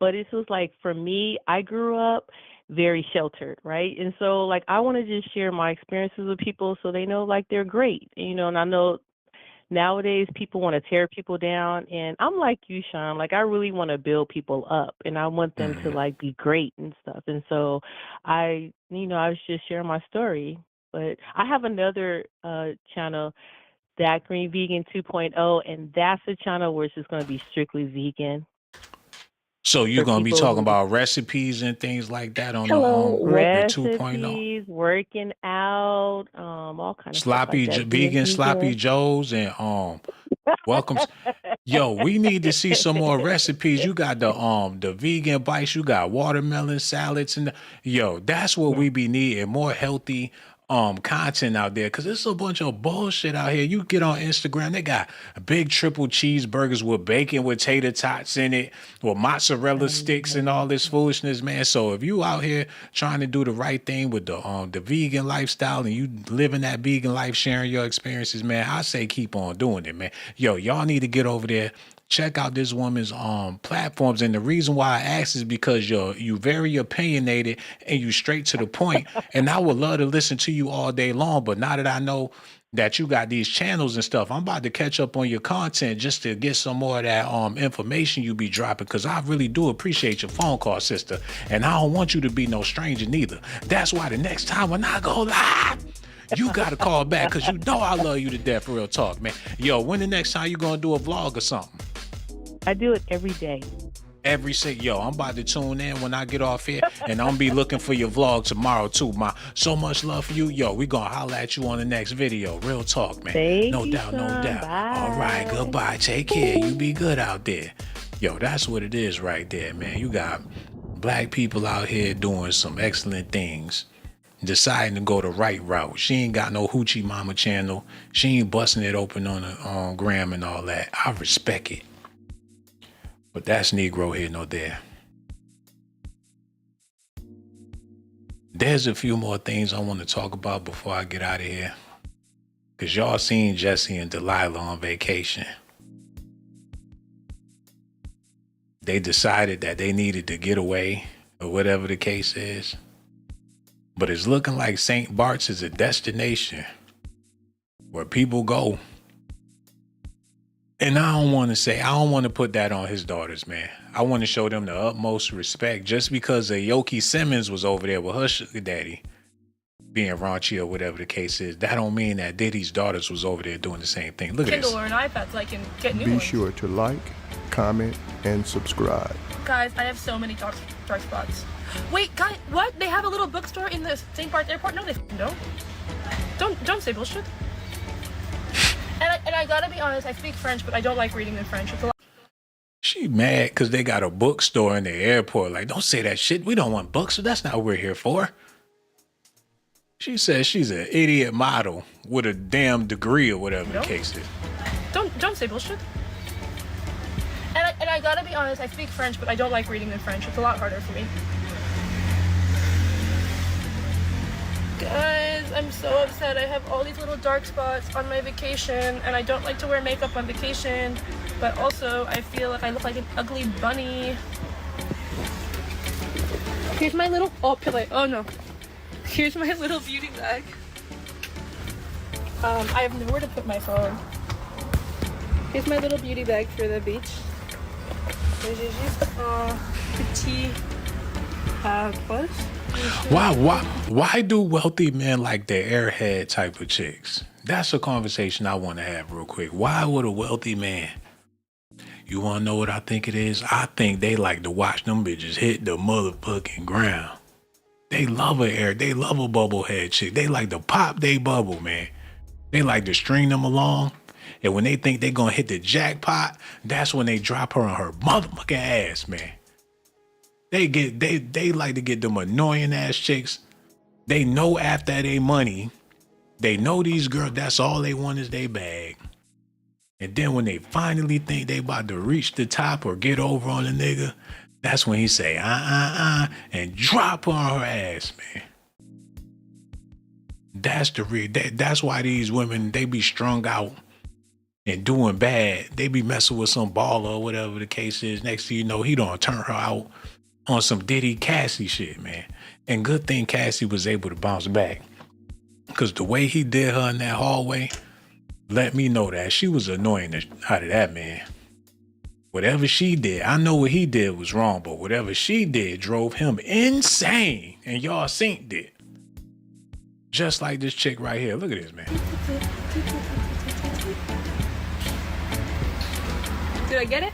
but this was like for me, I grew up very sheltered, right? And so like I want to just share my experiences with people so they know like they're great, and I know nowadays people want to tear people down, and I'm like you, Shawn, like I really want to build people up and I want them to like be great and stuff. And so I was just sharing my story. But I have another channel, That Green Vegan 2.0, and that's a channel where it's just going to be strictly vegan. So you're going to be talking about recipes and things like that on the 2.0? Recipes, working out, all kinds of stuff like that. Vegan sloppy joes and welcome. Yo, we need to see some more recipes. You got the vegan bites, you got watermelon salads, and yo, that's what we be needing, more healthy content out there, because it's a bunch of bullshit out here. You get on Instagram, they got big triple cheeseburgers with bacon with tater tots in it, with mozzarella sticks and all this foolishness, man. So if you out here trying to do the right thing with the vegan lifestyle and you living that vegan life, sharing your experiences, man, I say keep on doing it, man. Yo, y'all need to get over there. Check out this woman's platforms. And the reason why I ask is because you very opinionated and you straight to the point. And I would love to listen to you all day long. But now that I know that you got these channels and stuff, I'm about to catch up on your content just to get some more of that information you be dropping, because I really do appreciate your phone call, sister. And I don't want you to be no stranger neither. That's why the next time when I go live, you got to call back, because you know I love you to death, real talk, man. Yo, when the next time you going to do a vlog or something? I do it every day. Yo, I'm about to tune in when I get off here, and I'm gonna be looking for your vlog tomorrow too. So much love for you. Yo, we gonna holler at you on the next video. Real talk, man. Thank you, no doubt. Bye. All right, goodbye. Take care. You be good out there. Yo, that's what it is right there, man. You got black people out here doing some excellent things, deciding to go the right route. She ain't got no hoochie mama channel. She ain't busting it open on gram and all that. I respect it. But that's Negro here, no there. There's a few more things I want to talk about before I get out of here. Because y'all seen Jesse and Delilah on vacation. They decided that they needed to get away, or whatever the case is. But it's looking like St. Barts is a destination where people go. And I don't want to put that on his daughters, man. I want to show them the utmost respect. Just because Aoki Simmons was over there with her sugar daddy being raunchy or whatever the case is, that don't mean that Diddy's daughters was over there doing the same thing. Look at this. Kindle or an iPad so I can get new Be ones. sure to like, comment, and subscribe. Guys, I have so many dark spots. Wait, guys, what? They have a little bookstore in the St. Barts airport? No, they don't. Don't say bullshit. And I gotta be honest, I speak French, but I don't like reading in French. It's a lot. She mad because they got a bookstore in the airport. Like, don't say that shit. We don't want books. So that's not what we're here for. She says she's an idiot model with a damn degree or whatever the case is. Don't say bullshit. And I gotta be honest, I speak French, but I don't like reading in French. It's a lot harder for me. Guys, I'm so upset. I have all these little dark spots on my vacation, and I don't like to wear makeup on vacation, but also I feel like I look like an ugly bunny. Here's my little, oh no. Here's my little beauty bag. I have nowhere to put my phone. Here's my little beauty bag for the beach. J'ai juste un petit poche. Why do wealthy men like the airhead type of chicks? That's a conversation I want to have real quick. Why would a wealthy man? You want to know what I think it is? I think they like to watch them bitches hit the motherfucking ground. They love they love a bubblehead chick. They like to pop they bubble, man. They like to string them along. And when they think they're going to hit the jackpot, that's when they drop her on her motherfucking ass, man. They like to get them annoying ass chicks. They know after they money, they know these girls, that's all they want is they bag. And then when they finally think they about to reach the top or get over on a nigga, that's when he say, and drop on her ass, man. That's why these women, they be strung out and doing bad. They be messing with some baller or whatever the case is. Next thing you know, he don't turn her out on some Diddy Cassie shit, man. And good thing Cassie was able to bounce back. Because the way he did her in that hallway, let me know that she was annoying the out of that man. Whatever she did, I know what he did was wrong, but whatever she did drove him insane. And y'all synced it. Just like this chick right here. Look at this, man. Did I get it?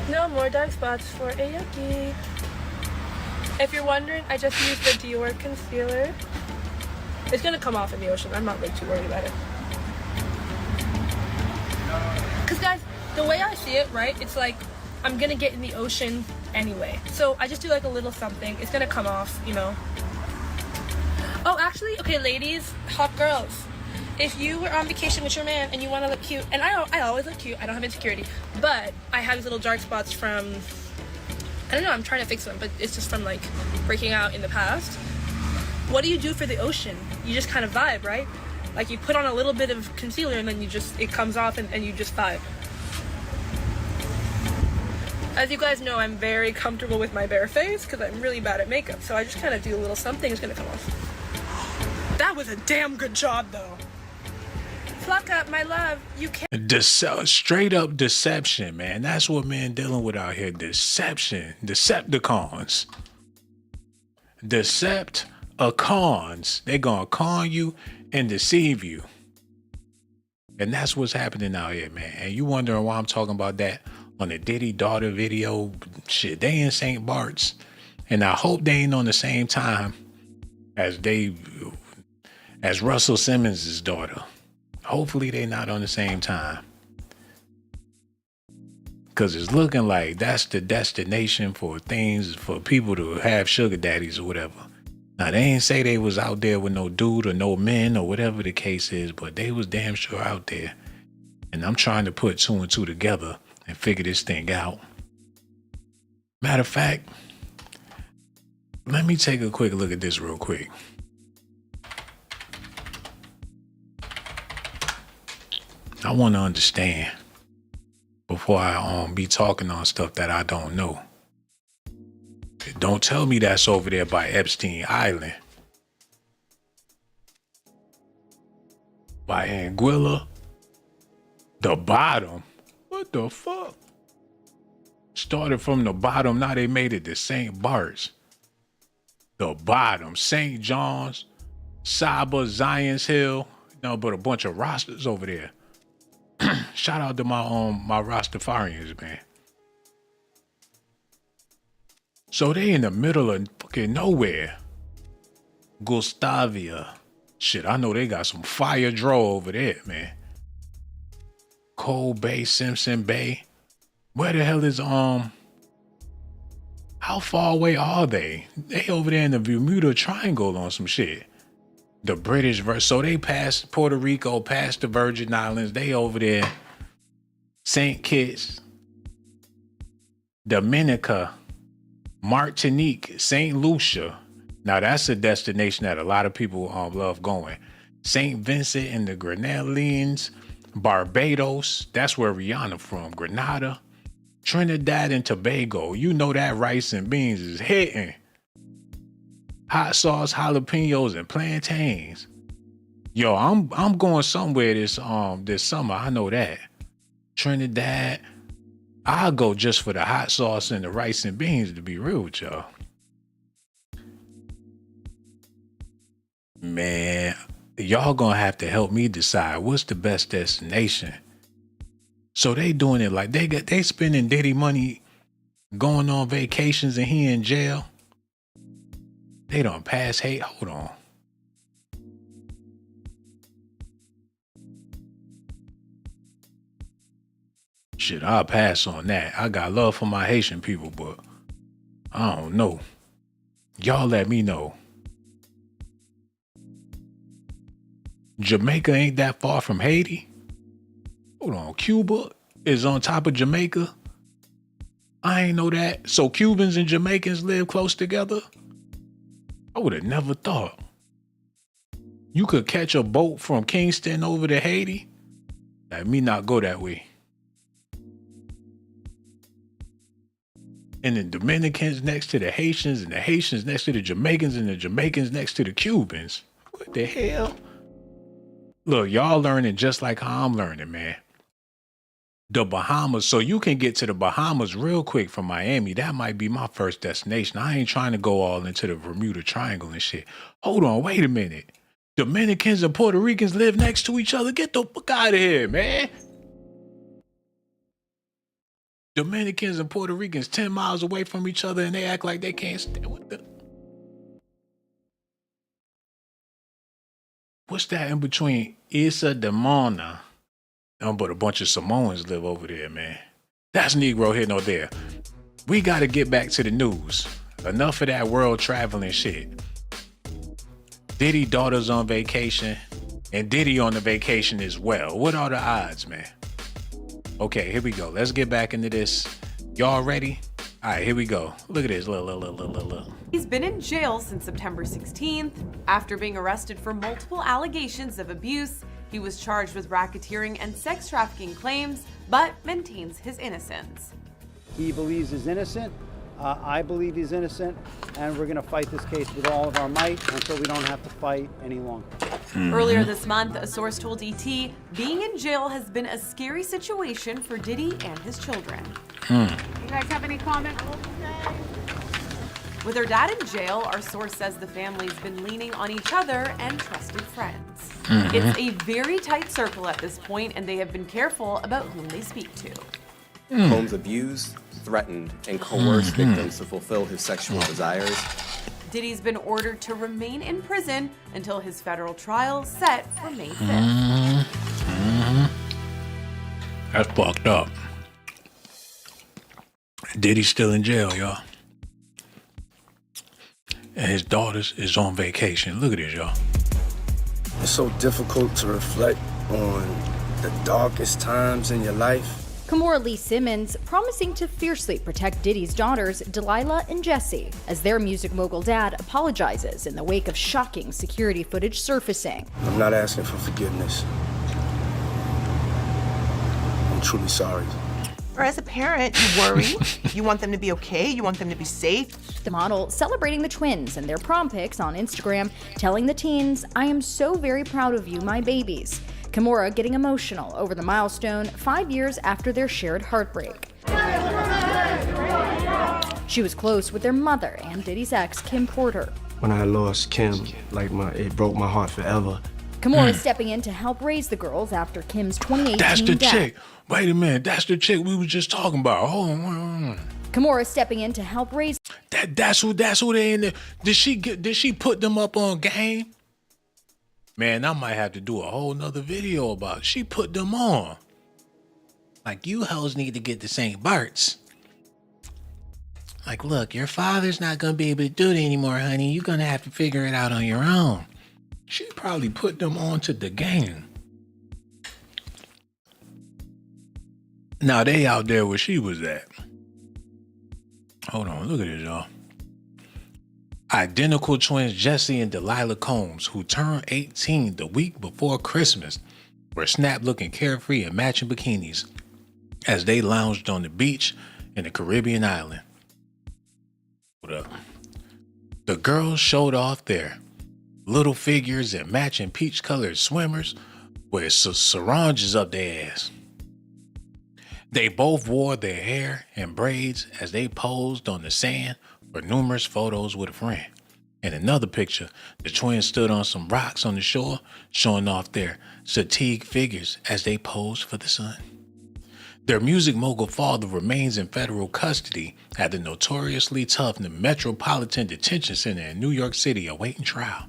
No more dark spots for Aoki. If you're wondering, I just used the Dior concealer. It's gonna come off in the ocean. I'm not like too worried about it. Cause guys, the way I see it, right? It's like I'm gonna get in the ocean anyway. So I just do like a little something. It's gonna come off, you know. Oh, actually, okay, ladies, hot girls. If you were on vacation with your man and you want to look cute, and I always look cute, I don't have insecurity, but I have these little dark spots from, I don't know, I'm trying to fix them, but it's just from like breaking out in the past. What do you do for the ocean? You just kind of vibe, right? Like you put on a little bit of concealer and then it comes off and you just vibe. As you guys know, I'm very comfortable with my bare face because I'm really bad at makeup, so I just kind of do a little something, it's gonna come off. That was a damn good job though. Pluck up, my love. You can't. Straight up deception, man. That's what men dealing with out here. Deception. Decepticons. Decepticons. They're gonna con you and deceive you. And that's what's happening out here, man. And you wondering why I'm talking about that on the Diddy daughter video. Shit, they in St. Barts. And I hope they ain't on the same time as Russell Simmons' daughter. Hopefully they not on the same time. Because it's looking like that's the destination for things, for people to have sugar daddies or whatever. Now, they ain't say they was out there with no dude or no men or whatever the case is, but they was damn sure out there. And I'm trying to put two and two together and figure this thing out. Matter of fact, let me take a quick look at this real quick. I want to understand before I be talking on stuff that I don't know. Don't tell me that's over there by Epstein Island. By Anguilla. The bottom. What the fuck? Started from the bottom, now they made it to St. Barts. The bottom. St. John's, Saba, Zion's Hill. No, but a bunch of rosters over there. Shout out to my Rastafarians, man. So they in the middle of fucking nowhere. Gustavia. Shit, I know they got some fire draw over there, man. Cold Bay, Simpson Bay. Where the hell is how far away are they? They over there in the Bermuda Triangle on some shit. The British so they passed Puerto Rico, past the Virgin Islands. They over there. St. Kitts, Dominica, Martinique, St. Lucia. Now that's a destination that a lot of people love going. St. Vincent and the Grenadines, Barbados. That's where Rihanna from. Grenada, Trinidad and Tobago. You know that rice and beans is hitting. Hot sauce, jalapenos, and plantains. Yo, I'm going somewhere this summer. I know that. Trinidad. I'll go just for the hot sauce and the rice and beans, to be real with y'all. Man, y'all gonna have to help me decide what's the best destination. So they doing it like they spending Diddy money going on vacations and he in jail. They don't pass hate. Hold on. Shit, I'll pass on that. I got love for my Haitian people, but I don't know. Y'all let me know. Jamaica ain't that far from Haiti. Hold on, Cuba is on top of Jamaica. I ain't know that. So Cubans and Jamaicans live close together? I would have never thought. You could catch a boat from Kingston over to Haiti? Let me not go that way. And the Dominicans next to the Haitians, and the Haitians next to the Jamaicans, and the Jamaicans next to the Cubans. What the hell? Look, y'all learning just like how I'm learning, man. The Bahamas, so you can get to the Bahamas real quick from Miami. That might be my first destination. I ain't trying to go all into the Bermuda Triangle and shit. Hold on, wait a minute. Dominicans and Puerto Ricans live next to each other. Get the fuck out of here, man. Dominicans and Puerto Ricans 10 miles away from each other and they act like they can't stand. What's that in between Isa de Mona? But a bunch of Samoans live over there, man. That's Negro here nor there. We got to get back to the news. Enough of that world traveling shit. Diddy daughter's on vacation, and Diddy on the vacation as well. What are the odds, man? Okay, here we go. Let's get back into this. Y'all ready? All right, here we go. Look at this. Look. He's been in jail since September 16th. After being arrested for multiple allegations of abuse, he was charged with racketeering and sex trafficking claims, but maintains his innocence. He believes he's innocent. I believe he's innocent, and we're going to fight this case with all of our might until we don't have to fight any longer. Earlier this month, a source told ET, being in jail has been a scary situation for Diddy and his children. You guys have any comments? With her dad in jail, our source says the family's been leaning on each other and trusted friends. It's a very tight circle at this point, and they have been careful about whom they speak to. Combs abused, threatened, and coerced victims to fulfill his sexual desires. Diddy's been ordered to remain in prison until his federal trial set for May 5th. That's fucked up. Diddy's still in jail, y'all. And his daughters is on vacation. Look at this, y'all. It's so difficult to reflect on the darkest times in your life. Kimora Lee Simmons promising to fiercely protect Diddy's daughters, Delilah and Jessie, as their music mogul dad apologizes in the wake of shocking security footage surfacing. I'm not asking for forgiveness. I'm truly sorry. Or as a parent, you worry. You want them to be okay. You want them to be safe. The model celebrating the twins and their prom pics on Instagram, telling the teens, "I am so very proud of you, my babies." Kimora getting emotional over the milestone 5 years after their shared heartbreak. She was close with their mother and Diddy's ex, Kim Porter. When I lost Kim, it broke my heart forever. Kimora stepping in to help raise the girls after Kim's 2018 That's the death. chick. Wait a minute. That's the chick we was just talking about. Hold on. Kimora stepping in to help raise. That's who they in there. Did she put them up on game? Man, I might have to do a whole nother video about it. She put them on. Like, you hoes need to get the same Barts. Like, look, your father's not going to be able to do it anymore, honey. You're going to have to figure it out on your own. She probably put them onto the game. Now they out there where she was at. Hold on, look at this, y'all. Identical twins Jessie and Delilah Combs, who turned 18 the week before Christmas, were snapped looking carefree in matching bikinis as they lounged on the beach in a Caribbean island. What up? The girls showed off their little figures and matching peach-colored swimmers with sarongs up their ass. They both wore their hair in braids as they posed on the sand for numerous photos with a friend. In another picture, the twins stood on some rocks on the shore, showing off their satig figures as they posed for the sun. Their music mogul father remains in federal custody at the notoriously tough Metropolitan Detention Center in New York City awaiting trial.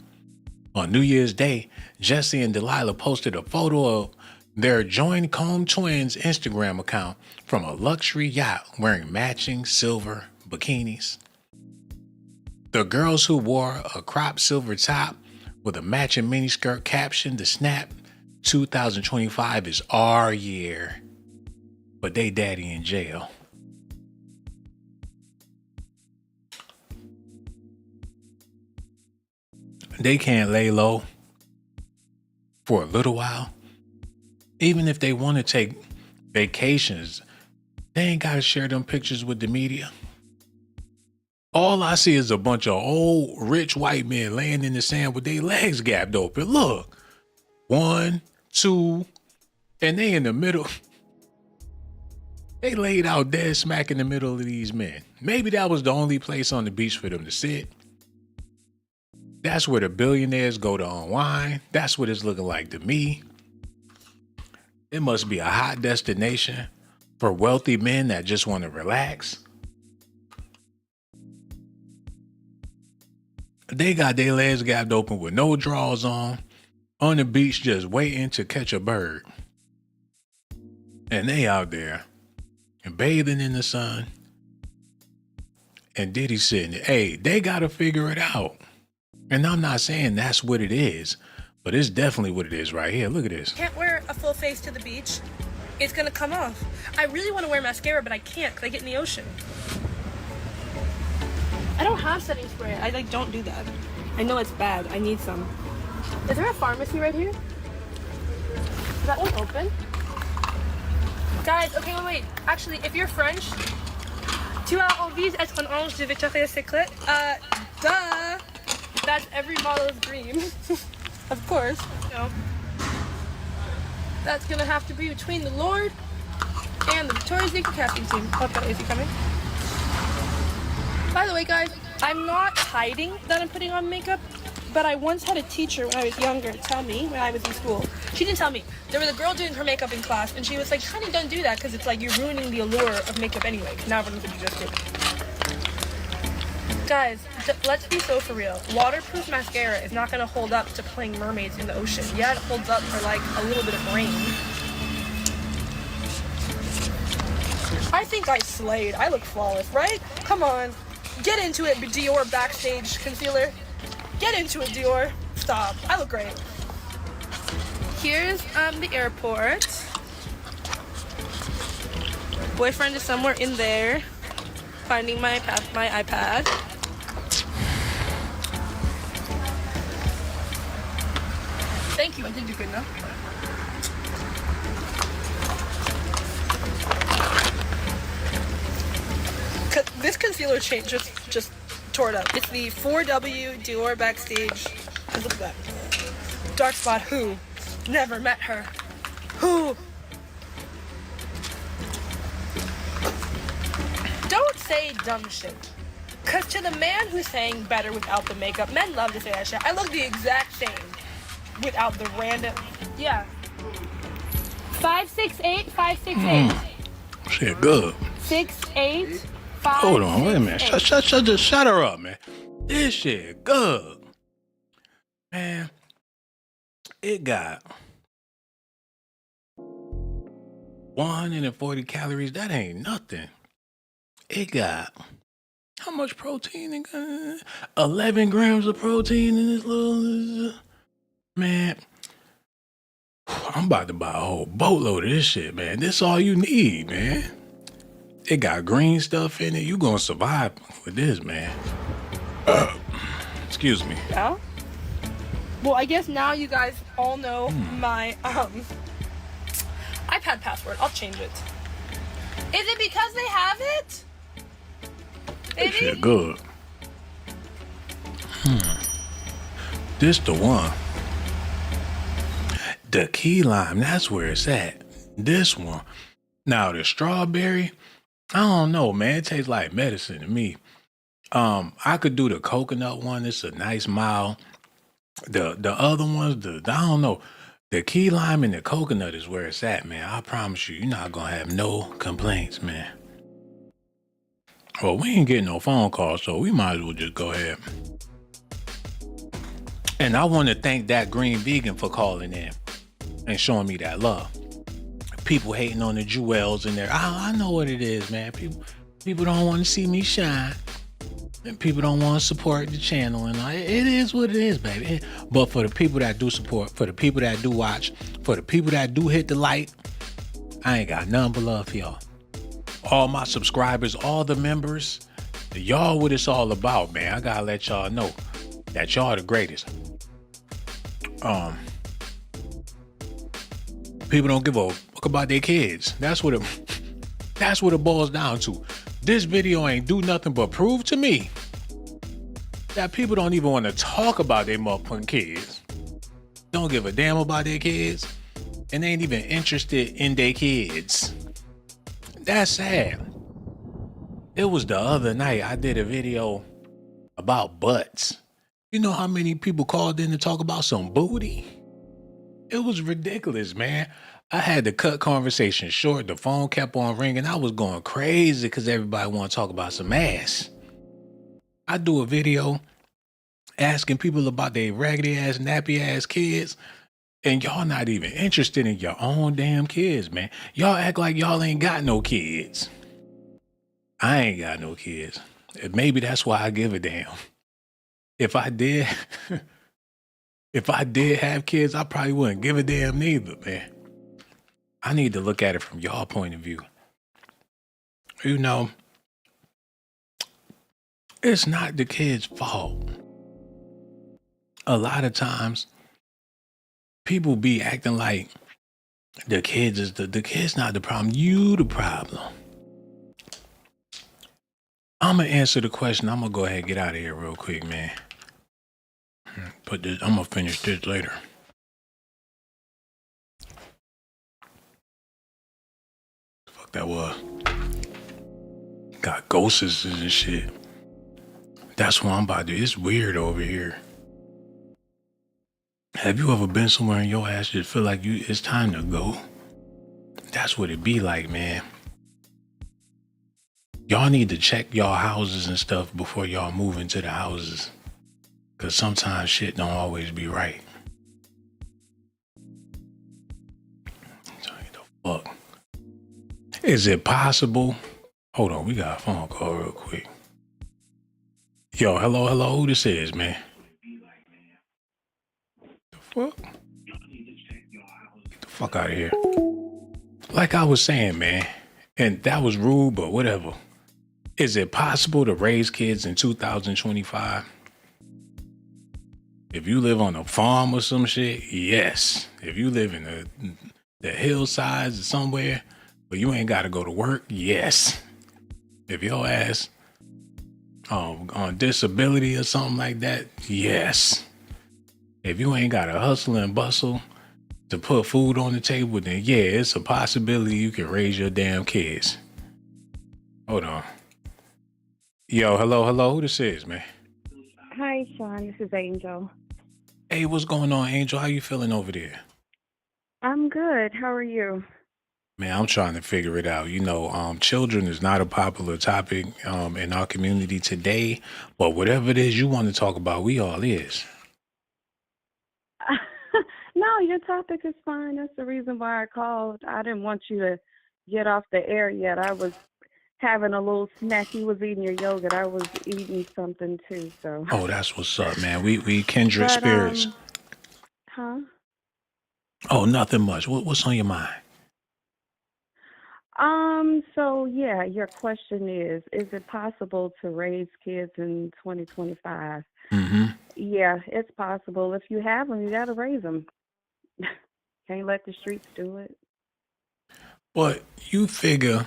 On New Year's Day, Jessie and Delilah posted a photo of Their joined Comb Twins Instagram account from a luxury yacht wearing matching silver bikinis. The girls who wore a cropped silver top with a matching miniskirt captioned the snap, 2025 is our year, but they daddy in jail. They can't lay low for a little while. Even if they want to take vacations, they ain't got to share them pictures with the media. All I see is a bunch of old, rich white men laying in the sand with their legs gapped open. Look, 1, 2, and they in the middle. They laid out dead smack in the middle of these men. Maybe that was the only place on the beach for them to sit. That's where the billionaires go to unwind. That's what it's looking like to me. It must be a hot destination for wealthy men that just want to relax. They got their legs gapped open with no drawers on the beach just waiting to catch a bird. And they out there and bathing in the sun. And Diddy sitting there. Hey, they got to figure it out. And I'm not saying that's what it is, but it's definitely what it is right here. Look at this. Can't wear a full face to the beach. It's gonna come off. I really want to wear mascara, but I can't because I get in the ocean. I don't have setting spray. I don't do that. I know it's bad. I need some. Is there a pharmacy right here? Is that one open? Guys, okay, wait. Actually, if you're French, tu as envie d'être un ange de Victoria's Secret? Duh. That's every model's dream. Of course. No. That's gonna have to be between the Lord and the Victoria's Secret casting team. Okay, is he coming? By the way, guys, I'm not hiding that I'm putting on makeup, but I once had a teacher when I was younger tell me, when I was in school, she didn't tell me, there was a girl doing her makeup in class, and she was like, honey, don't do that, because it's like you're ruining the allure of makeup anyway, because now everyone's gonna just do it. Guys, let's be so for real. Waterproof mascara is not gonna hold up to playing mermaids in the ocean. Yeah, it holds up for like a little bit of rain. I think I slayed. I look flawless, right? Come on. Get into it, Dior Backstage Concealer. Get into it, Dior. Stop. I look great. Here's the airport. Boyfriend is somewhere in there. Finding my iPad. Thank you. I did do good enough. This concealer chain just tore it up. It's the 4W Dior Backstage. Look at that. Dark spot. Who? Never met her. Who? Don't say dumb shit. Cause to the man who's saying better without the makeup, men love to say that shit. I look the exact same without the random. Yeah. 5'6'8", 5'6'8". Shit good. 6'8", 5'6". Hold on, wait a minute. Shut her up, man. This shit good. Man, it got 140 calories. That ain't nothing. It got how much protein? It got 11 grams of protein in this little. Man, I'm about to buy a whole boatload of this shit, man. This all you need, man. It got green stuff in it. You gonna survive with this, man. Excuse me. Yeah? Well, I guess now you guys all know my iPad password. I'll change it. Is it because they have it? This shit good. This the one. The key lime, that's where it's at. This one. Now the strawberry, I don't know, man. It tastes like medicine to me. I could do the coconut one. It's a nice mild. The other ones, I don't know. The key lime and the coconut is where it's at, man. I promise you, you're not gonna have no complaints, man. Well, we ain't getting no phone calls, so we might as well just go ahead. And I want to thank that green vegan for calling in and showing me that love. people hating on the jewels in there. I know what it is, man. People don't want to see me shine. And people don't want to support the channel, and it is what it is, baby. But for the people that do support, for the people that do watch, for the people that do hit the like, I ain't got nothing but love for y'all. All my subscribers, all the members, y'all what it's all about, man. I gotta let y'all know that y'all the greatest. People don't give a fuck about their kids. That's what it boils down to. This video ain't do nothing but prove to me that people don't even want to talk about their motherfucking kids. Don't give a damn about their kids, and they ain't even interested in their kids. That's sad. It was the other night I did a video about butts. You know how many people called in to talk about some booty? It was ridiculous, man. I had to cut conversation short. The phone kept on ringing. I was going crazy because everybody want to talk about some ass. I do a video asking people about their raggedy ass, nappy ass kids, and y'all not even interested in your own damn kids, man. Y'all act like y'all ain't got no kids. I ain't got no kids. And maybe that's why I give a damn. If I did have kids, I probably wouldn't give a damn neither, man. I need to look at it from y'all point of view. You know, it's not the kid's fault. A lot of times, people be acting like the kids is the kid's not the problem. You the problem. I'm gonna answer the question. I'm gonna go ahead and get out of here real quick, man. I'm gonna finish this later. Fuck that was. Got ghosts and shit. That's what I'm about to do. It's weird over here. Have you ever been somewhere and your ass just feel like it's time to go? That's what it be like, man. Y'all need to check y'all houses and stuff before y'all move into the houses. Cause sometimes shit don't always be right. The fuck? Is it possible? Hold on, we got a phone call real quick. Yo, hello, who this is, man? The fuck? Get the fuck out of here. Like I was saying, man, and that was rude, but whatever. Is it possible to raise kids in 2025? If you live on a farm or some shit, yes. If you live in the hillsides or somewhere, but you ain't got to go to work, yes. If your ass on disability or something like that, yes. If you ain't got to hustle and bustle to put food on the table, then yeah, it's a possibility you can raise your damn kids. Hold on. Yo, hello, who this is, man? Hi, Shawn. This is Angel. Hey, what's going on, Angel? How you feeling over there? I'm good. How are you? Man, I'm trying to figure it out. You know, children is not a popular topic in our community today, but whatever it is you want to talk about, we all is. No, your topic is fine. That's the reason why I called. I didn't want you to get off the air yet. I was having a little snack. You was eating your yogurt. I was eating something too. So. Oh, that's what's up, man. We kindred spirits. Huh? Oh, nothing much. What's on your mind? So yeah, your question is it possible to raise kids in 2025? Mm-hmm. Yeah, it's possible. If you have them, you got to raise them. Can't let the streets do it. But you figure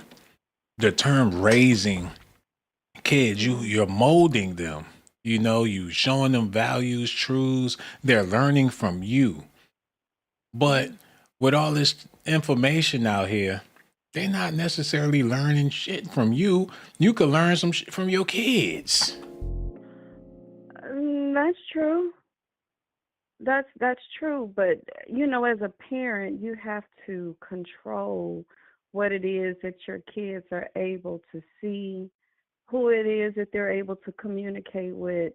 the term raising kids, you're molding them. You know, you showing them values, truths. They're learning from you. But with all this information out here, they're not necessarily learning shit from you. You could learn some shit from your kids. That's true. That's true. But, you know, as a parent, you have to control what it is that your kids are able to see, who it is that they're able to communicate with,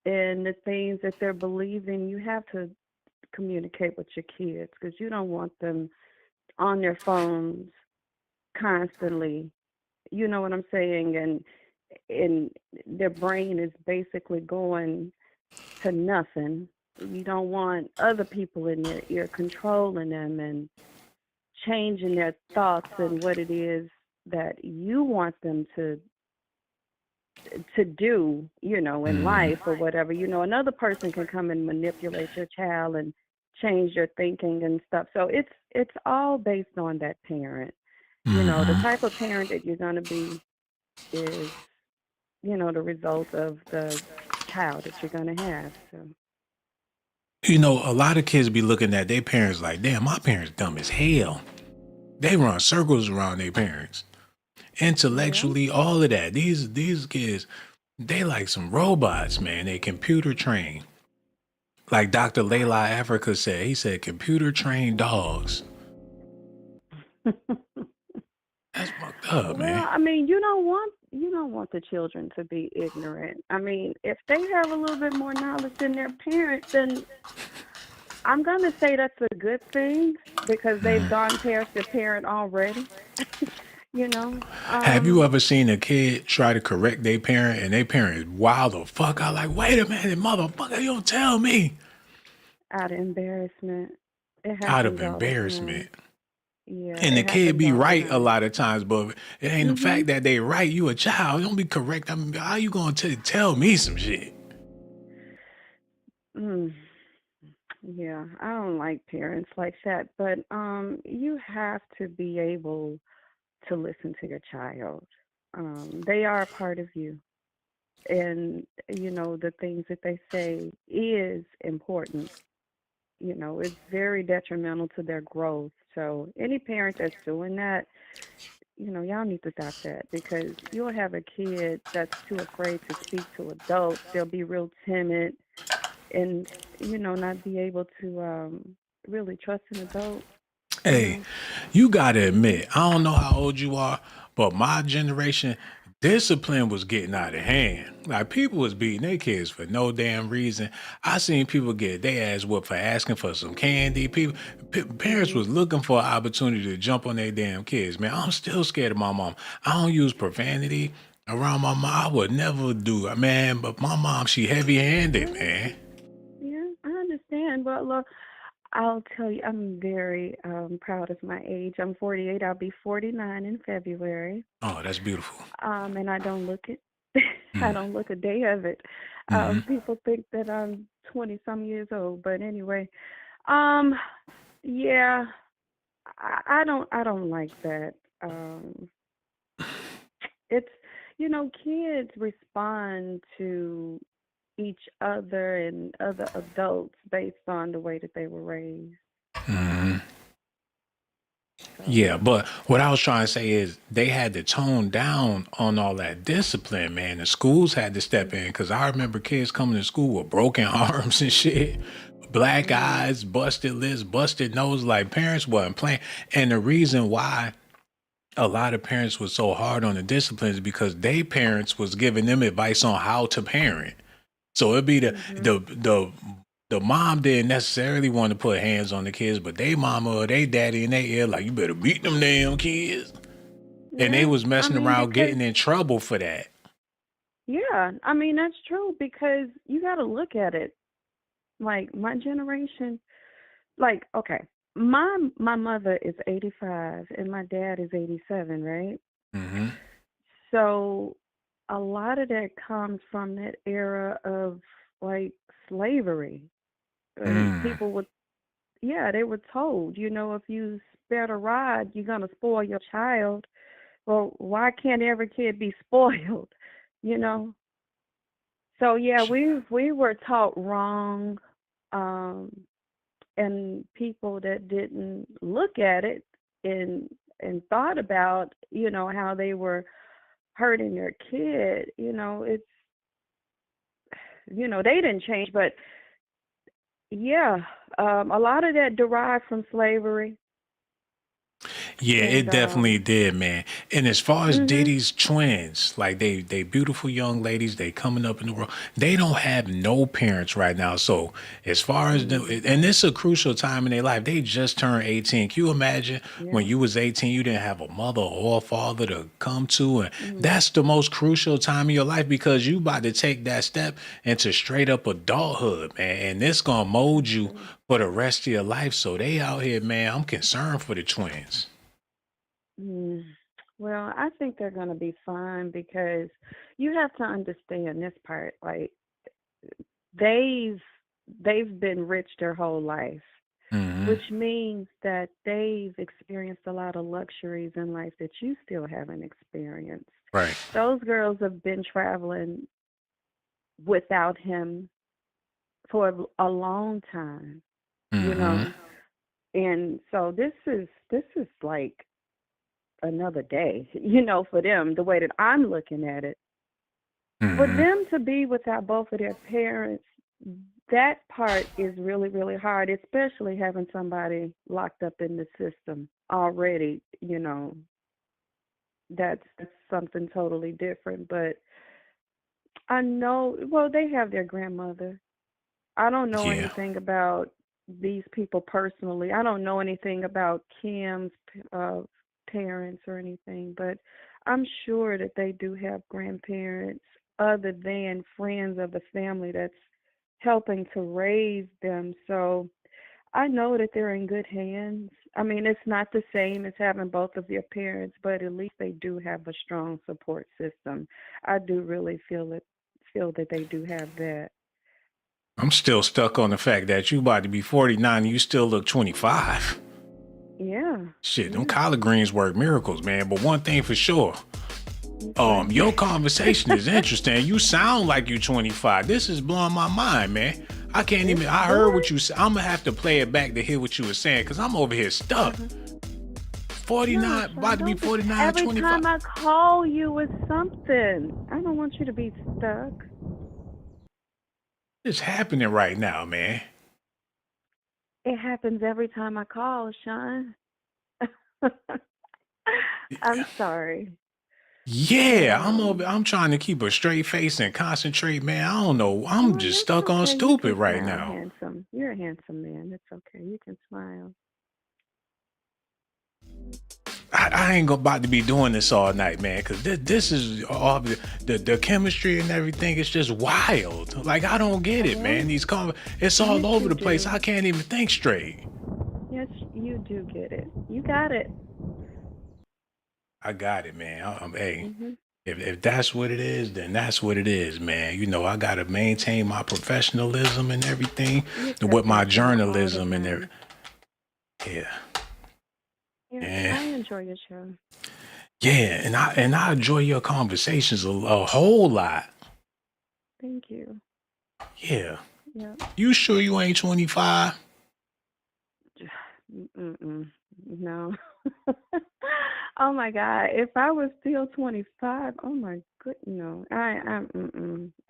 and the things that they're believing. You have to communicate with your kids because you don't want them on their phones constantly. You know what I'm saying? And their brain is basically going to nothing. You don't want other people in their ear controlling them and changing their thoughts and what it is that you want them to do, in life or whatever. Another person can come and manipulate your child and change your thinking and stuff. So it's all based on that parent. The type of parent that you're going to be is, the result of the child that you're going to have. So. A lot of kids be looking at their parents like, damn, my parents dumb as hell. They run circles around their parents. Intellectually, all of that. These kids, they like some robots, man. They computer trained. Like Dr. Layla Africa said, he said computer trained dogs. That's fucked up, man. Well, I mean, you don't want the children to be ignorant. I mean, if they have a little bit more knowledge than their parents, then I'm gonna say that's a good thing because they've gone past their parent already. Have you ever seen a kid try to correct their parent and their parent wild the fuck out like, wait a minute, motherfucker, you don't tell me. Out of embarrassment. It happens Out of all the time. embarrassment. Yeah. And the it kid happens be all the right a time. lot of times, but it ain't the fact that they right. You a child. Don't be correct. I mean, how you gonna tell me some shit? Yeah, I don't like parents like that, but you have to be able to listen to your child. They are a part of you, and the things that they say is important. It's very detrimental to their growth. So any parent that's doing that, y'all need to stop that because you'll have a kid that's too afraid to speak to adults. They'll be real timid and, not be able to really trust an adult. Hey, you gotta admit, I don't know how old you are, but my generation, discipline was getting out of hand. Like people was beating their kids for no damn reason. I seen people get their ass whooped for asking for some candy. Parents was looking for an opportunity to jump on their damn kids. Man, I'm still scared of my mom. I don't use profanity around my mom. I would never do it, man. But my mom, she heavy-handed, man. Yeah, I understand. But look, I'll tell you, I'm very proud of my age. I'm 48. I'll be 49 in February. Oh, that's beautiful. And I don't look it. I don't look a day of it. People think that I'm 20 some years old, but anyway, yeah, I don't like that. It's kids respond to each other and other adults based on the way that they were raised. Yeah, but what I was trying to say is they had to tone down on all that discipline, man. The schools had to step in because I remember kids coming to school with broken arms and shit, black eyes, busted lips, busted nose. Like parents wasn't playing. And the reason why a lot of parents was so hard on the discipline is because they parents was giving them advice on how to parent. So it'd be the mom didn't necessarily want to put hands on the kids, but they mama or they daddy in their ear like, you better beat them damn kids. And they was messing around getting in trouble for that. Yeah, I mean that's true because you got to look at it. Like my generation, like okay, my mother is 85 and my dad is 87, right? So a lot of that comes from that era of like slavery. And people would, they were told, if you spare the rod, you're going to spoil your child. Well, why can't every kid be spoiled, So, yeah, we were taught wrong, and people that didn't look at it and thought about, how they were hurting their kid, it's, they didn't change, but yeah, a lot of that derived from slavery. Yeah, And it definitely did, man. And as far as Diddy's twins, like they beautiful young ladies, they coming up in the world. They don't have no parents right now. So as far as and it's a crucial time in their life. They just turned 18. Can you imagine when you was 18, you didn't have a mother or a father to come to? And that's the most crucial time of your life because you about to take that step into straight up adulthood, man. And it's gonna mold you for the rest of your life. So they out here, man. I'm concerned for the twins. Mm. Well, I think they're going to be fine because you have to understand this part. Like they've been rich their whole life, which means that they've experienced a lot of luxuries in life that you still haven't experienced. Right. Those girls have been traveling without him for a long time, you know. And so this is like another day, you know, for them, the way that I'm looking at it. For them to be without both of their parents, that part is really, really hard, especially having somebody locked up in the system already, you know. That's something totally different. But I know, well, they have their grandmother. I don't know anything about these people personally. I don't know anything about Kim's parents or anything, but I'm sure that they do have grandparents other than friends of the family that's helping to raise them. So I know that they're in good hands. I mean, it's not the same as having both of their parents, but at least they do have a strong support system. I do really feel that they do have that. I'm still stuck on the fact that you about to be 49 and you still look 25. Yeah. Shit, them collard greens work miracles, man. But one thing for sure, your conversation is interesting. You sound like you're 25. This is blowing my mind, man. I can't even, I heard what you said. I'm going to have to play it back to hear what you were saying because I'm over here stuck. 49, about to be 49, Every 25. time I call you with something, I don't want you to be stuck. It's happening right now, man. It happens every time I call, Shawn. I'm sorry. Yeah, I'm trying to keep a straight face and concentrate, man. I don't know. I'm just stuck on stupid right now. Handsome. You're a handsome man. It's okay. You can smile. I ain't about to be doing this all night, man, because this is all the chemistry and everything is just wild. Like, I don't get it, man. It's all over the place. I can't even think straight. Yes, you do get it. You got it. I got it, man. Hey, if that's what it is, then that's what it is, man. You know, I got to maintain my professionalism and everything with my journalism and everything. Yeah. Yeah, I enjoy your show. Yeah, and I enjoy your conversations a whole lot. Thank you. Yeah. Yeah. You sure you ain't 25? No. Oh my God! If I was still 25, oh my goodness, no. I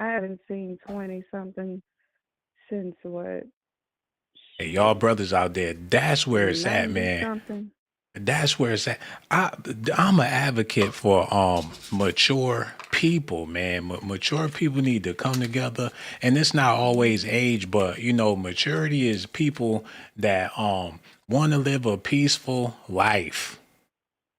haven't seen 20 something since what? Hey, y'all brothers out there, that's where it's at, man. Something. That's where it's at. I'm an advocate for mature people, man. Mature people need to come together, and it's not always age, but you know, maturity is people that want to live a peaceful life.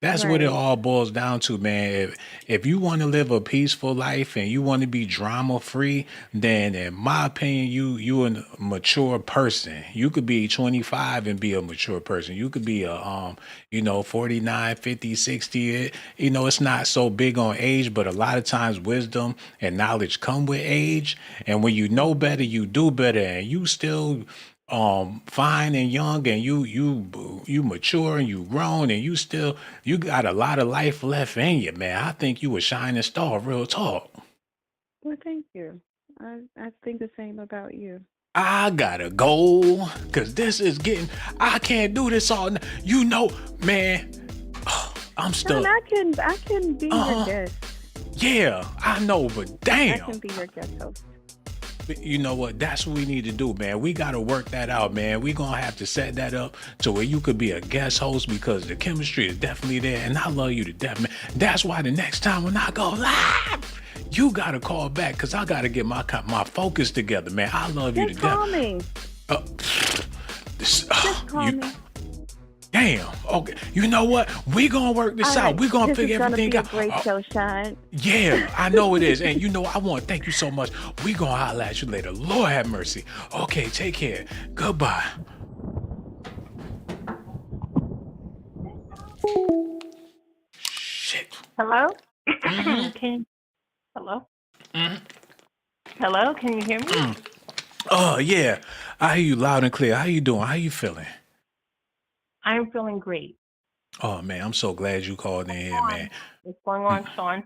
That's what it all boils down to, man. If you want to live a peaceful life and you want to be drama free, then in my opinion, you a mature person. You could be 25 and be a mature person. You could be a 49, 50, 60. You know, it's not so big on age, but a lot of times wisdom and knowledge come with age. And when you know better, you do better, and you still fine and young, and you mature and you grown, and you got a lot of life left in you, man. I think you a shining star, real talk. Well, thank you. I think the same about you. I gotta go, cause this is I can't do this all night. You know, man, I'm stuck. I can be your guest. Yeah, I know, but damn. I can be your guest host. You know what? That's what we need to do, man. We got to work that out, man. We going to have to set that up to where you could be a guest host because the chemistry is definitely there. And I love you to death, man. That's why the next time when I go live, you got to call back because I got to get my focus together, man. I love you to Just call death. me. Just call me. Damn. Okay. You know what? We gonna work this out. We gonna figure everything out. This is gonna be a great show, Shawn. Yeah, I know it is. And you know, I want to thank you so much. We gonna holler at you later. Lord have mercy. Okay, take care. Goodbye. Shit. Hello? Hello? Hello? Can you hear me? Oh yeah. I hear you loud and clear. How you doing? How you feeling? I'm feeling great. Oh man, I'm so glad you called in here, man. What's going on, Shawn?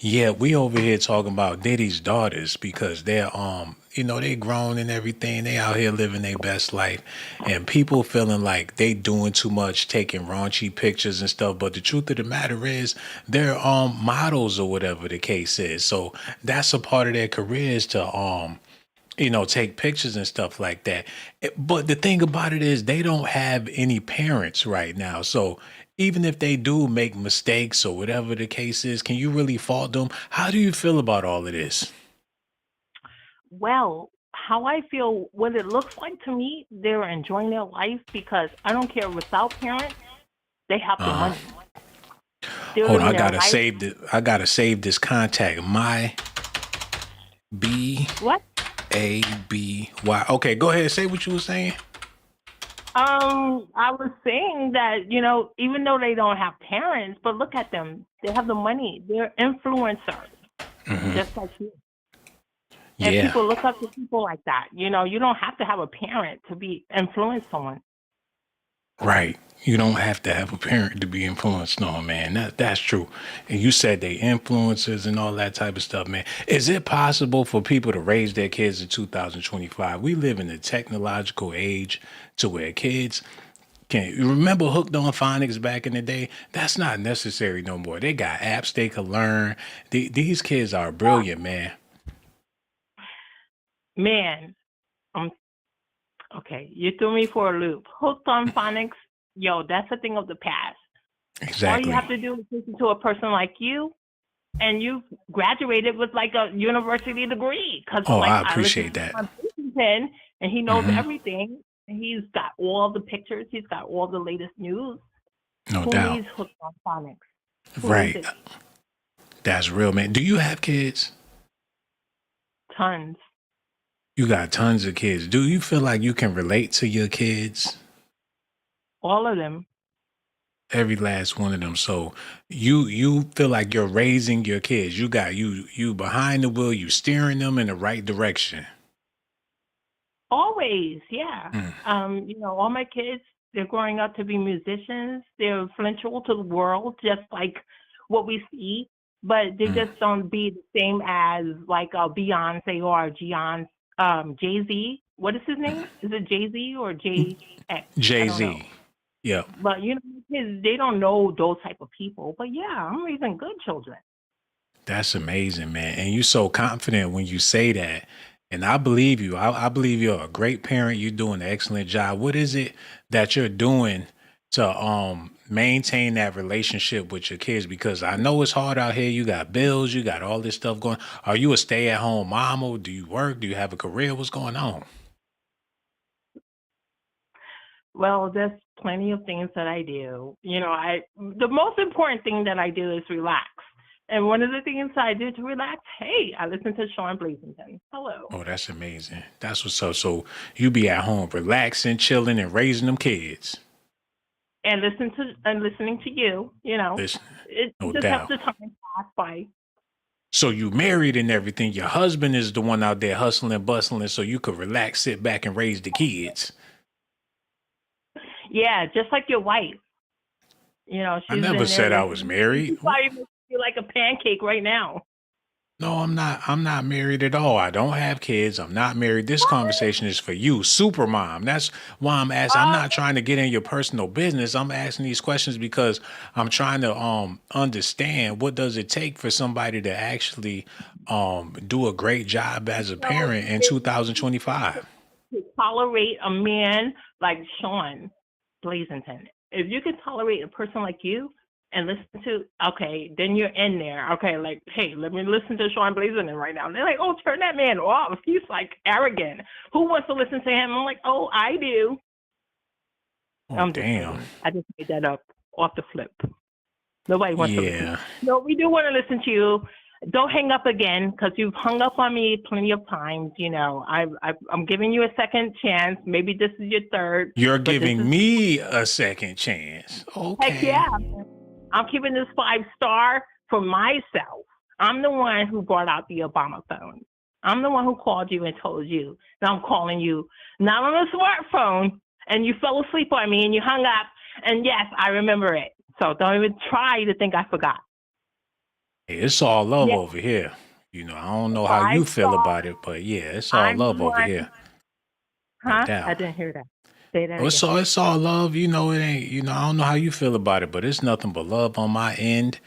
Yeah, we over here talking about Diddy's daughters because they're they grown and everything. They out here living their best life, and people feeling like they doing too much, taking raunchy pictures and stuff. But the truth of the matter is, they're models or whatever the case is. So that's a part of their careers to take pictures and stuff like that. But the thing about it is they don't have any parents right now. So even if they do make mistakes or whatever the case is, can you really fault them? How do you feel about all of this? Well, how I feel, what it looks like to me, they're enjoying their life because I don't care without parents, they have the money. They're Hold on, I living their gotta life. save it. I gotta save this contact. My B What? A B Y. Okay, go ahead. Say what you were saying. I was saying that, even though they don't have parents, but look at them. They have the money. They're influencers, just like you. And Yeah. people look up to people like that. You don't have to have a parent to be influence someone. Right. You don't have to have a parent to be influenced. No, man. That's true. And you said they influencers and all that type of stuff, man. Is it possible for people to raise their kids in 2025? We live in a technological age to where kids you remember Hooked on Phonics back in the day? That's not necessary no more. They got apps they can learn. These kids are brilliant, man. Man, okay, you threw me for a loop. Hooked on phonics, yo, that's a thing of the past. Exactly. All you have to do is listen to a person like you, and you graduated with like a university degree. I appreciate that. Blazington, and he knows everything. And he's got all the pictures. He's got all the latest news. No Who doubt. needs Hooked on phonics? Right. That's real, man. Do you have kids? Tons. You got tons of kids. Do you feel like you can relate to your kids? All of them. Every last one of them. So you feel like you're raising your kids. You got you behind the wheel, you steering them in the right direction. Always, yeah. All my kids, they're growing up to be musicians. They're influential to the world, just like what we see, but they just don't be the same as like a Beyonce or Jay-Z. What is his name? Is it Jay-Z or JX? Jay-Z. Yeah. But kids, they don't know those type of people. But yeah, I'm raising good children. That's amazing, man. And you're so confident when you say that. And I believe you. I believe you're a great parent. You're doing an excellent job. What is it that you're doing to maintain that relationship with your kids? Because I know it's hard out here. You got bills. You got all this stuff going. Are you a stay-at-home mom, or do you work? Do you have a career? What's going on? Well, there's plenty of things that I do. The most important thing that I do is relax. And one of the things I do to relax, hey, I listen to Shawn Blazington. Hello. Oh, that's amazing. That's what's up. So you be at home relaxing, chilling, and raising them kids. And listening to you, Listen, it no just doubt. helps the time pass by. So you married and everything. Your husband is the one out there hustling and bustling, so you could relax, sit back, and raise the kids. Yeah, just like your wife. She's I never said I was married. She's probably making you like a pancake right now. No, I'm not. I'm not married at all. I don't have kids. I'm not married. This conversation is for you, super mom. That's why I'm asking. I'm not trying to get in your personal business. I'm asking these questions because I'm trying to understand what does it take for somebody to actually do a great job as a So parent in if 2025. you tolerate a man like Shawn Blazington, if you can tolerate a person like you and listen to, okay, then you're in there. Okay, like, hey, let me listen to Shawn Blazington right now. And they're like, oh, turn that man off. He's like arrogant. Who wants to listen to him? I'm like, oh, I do. Oh, I'm just damn. saying. I just made that up off the flip. Nobody wants to listen. Yeah. No, we do want to listen to you. Don't hang up again because you've hung up on me plenty of times. You know, I'm giving you a second chance. Maybe this is your third. You're but this giving is me a second chance. heck Okay. yeah. I'm keeping this 5-star for myself. I'm the one who brought out the Obama phone. I'm the one who called you and told you that I'm calling you not on a smartphone, and you fell asleep on me and you hung up. And yes, I remember it. So don't even try to think I forgot. Hey, it's all love Yeah, over here. You know, I don't know how five you feel star. about it, but yeah, it's all I'm the love over one. here. No Huh? I doubt. didn't hear that. Say that Oh, again. it's all love. You know, it ain't, you know, I don't know how you feel about it, but it's nothing but love on my end.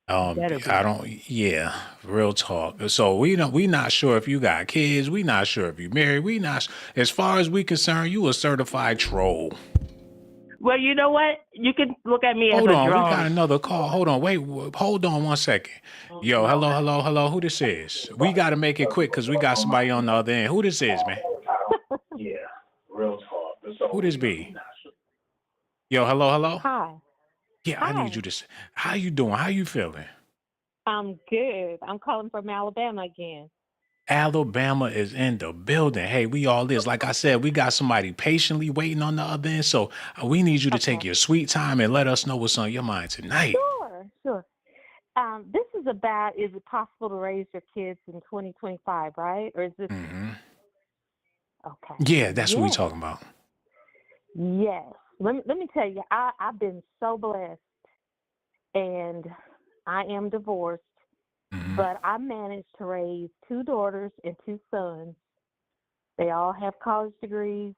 Better be. I don't, yeah, real talk. So we not sure if you got kids. We not sure if you married. We not, as far as we concerned, you a certified troll. Well, you know what? You can look at me as Hold a on, we got drone. another call. Hold on, wait, hold on 1 second. Yo, hello. Who this is? We got to make it quick because we got somebody on the other end. Who this is, man? Who this be? Yo, hello. Hi. Yeah, I need Hi. you to. How you doing? How you feeling? I'm good. I'm calling from Alabama again. Alabama is in the building. Hey, we all is. Like I said, we got somebody patiently waiting on the other end. So we need you to take Okay. your sweet time and let us know what's on your mind tonight. Sure. This is about, is it possible to raise your kids in 2025, right? Or is this, Hmm. okay. Yeah, that's what we Yes. talking about. Yes. Let me tell you, I've been so blessed, and I am divorced, but I managed to raise 2 daughters and 2 sons. They all have college degrees.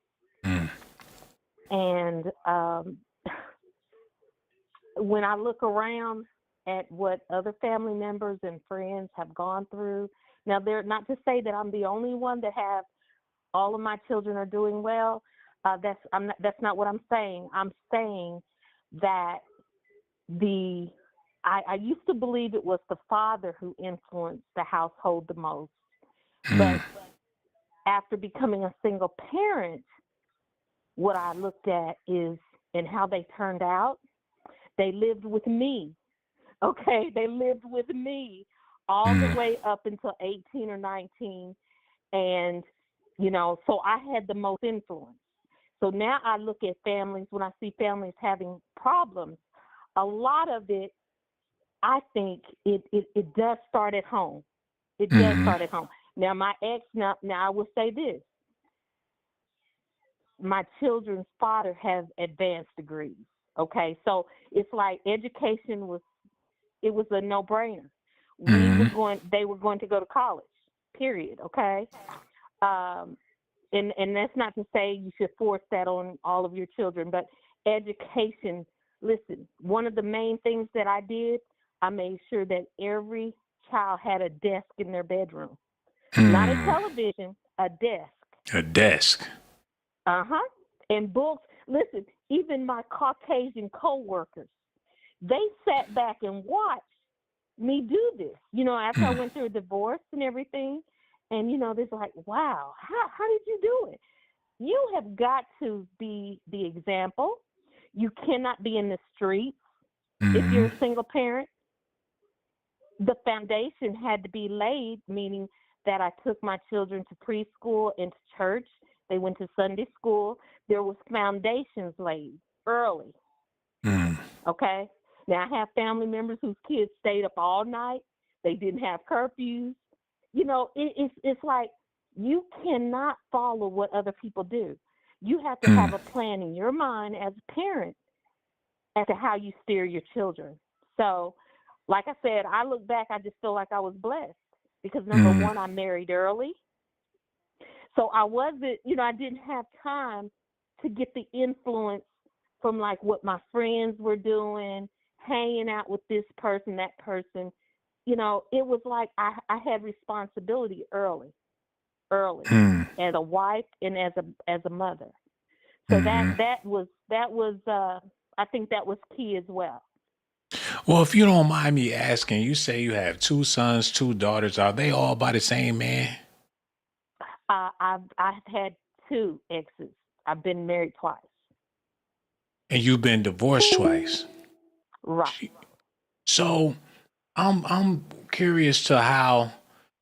And when I look around at what other family members and friends have gone through, now they're not to say that I'm the only one that have all of my children are doing well. That's not what I'm saying. I'm saying that I used to believe it was the father who influenced the household the most, but after becoming a single parent, what I looked at is and how they turned out. They lived with me. Okay, they lived with me all the way up until 18 or 19, and so I had the most influence. So now I look at families, when I see families having problems, a lot of it, I think it does start at home. It does start at home. Now my ex, now I will say this: my children's father has advanced degrees. Okay, so it's like education was a no-brainer. They were going to go to college. Period. Okay. And that's not to say you should force that on all of your children, but education. Listen, one of the main things that I did, I made sure that every child had a desk in their bedroom, not a television, a desk. A desk. And books. Listen, even my Caucasian coworkers, they sat back and watched me do this. After I went through a divorce and everything, and they're like, "Wow, how did you do it?" You have got to be the example. You cannot be in the streets if you're a single parent. The foundation had to be laid, meaning that I took my children to preschool and to church. They went to Sunday school. There was foundations laid early. Okay? Now, I have family members whose kids stayed up all night. They didn't have curfews. It's like you cannot follow what other people do. You have to have a plan in your mind as a parent as to how you steer your children. So, like I said, I look back, I just feel like I was blessed. because number one, I married early. So I wasn't, I didn't have time to get the influence from like what my friends were doing, hanging out with this person, that person. It was like I had responsibility early as a wife and as a mother. So that was I think that was key as well. Well, if you don't mind me asking, you say you have 2 sons, 2 daughters. Are they all by the same man? I've had 2 exes. I've been married twice. And you've been divorced twice. Right. So I'm curious to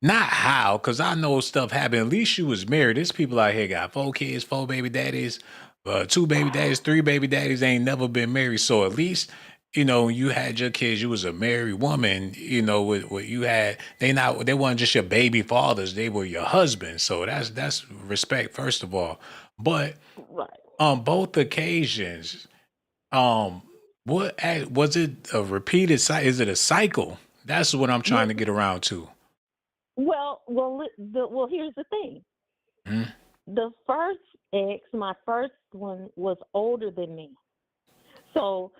not how, because I know stuff happened. At least you was married. There's people out here got 4 kids, 4 baby daddies, 2 baby daddies, 3 baby daddies ain't never been married. So at least, when you had your kids, you was a married woman, with what you had. They weren't just your baby fathers, they were your husbands. So that's respect, first of all. But on both occasions, what was it a repeated cycle? Is it a cycle? That's what I'm trying to get around to. Well, here's the thing. The first ex, my first one, was older than me. So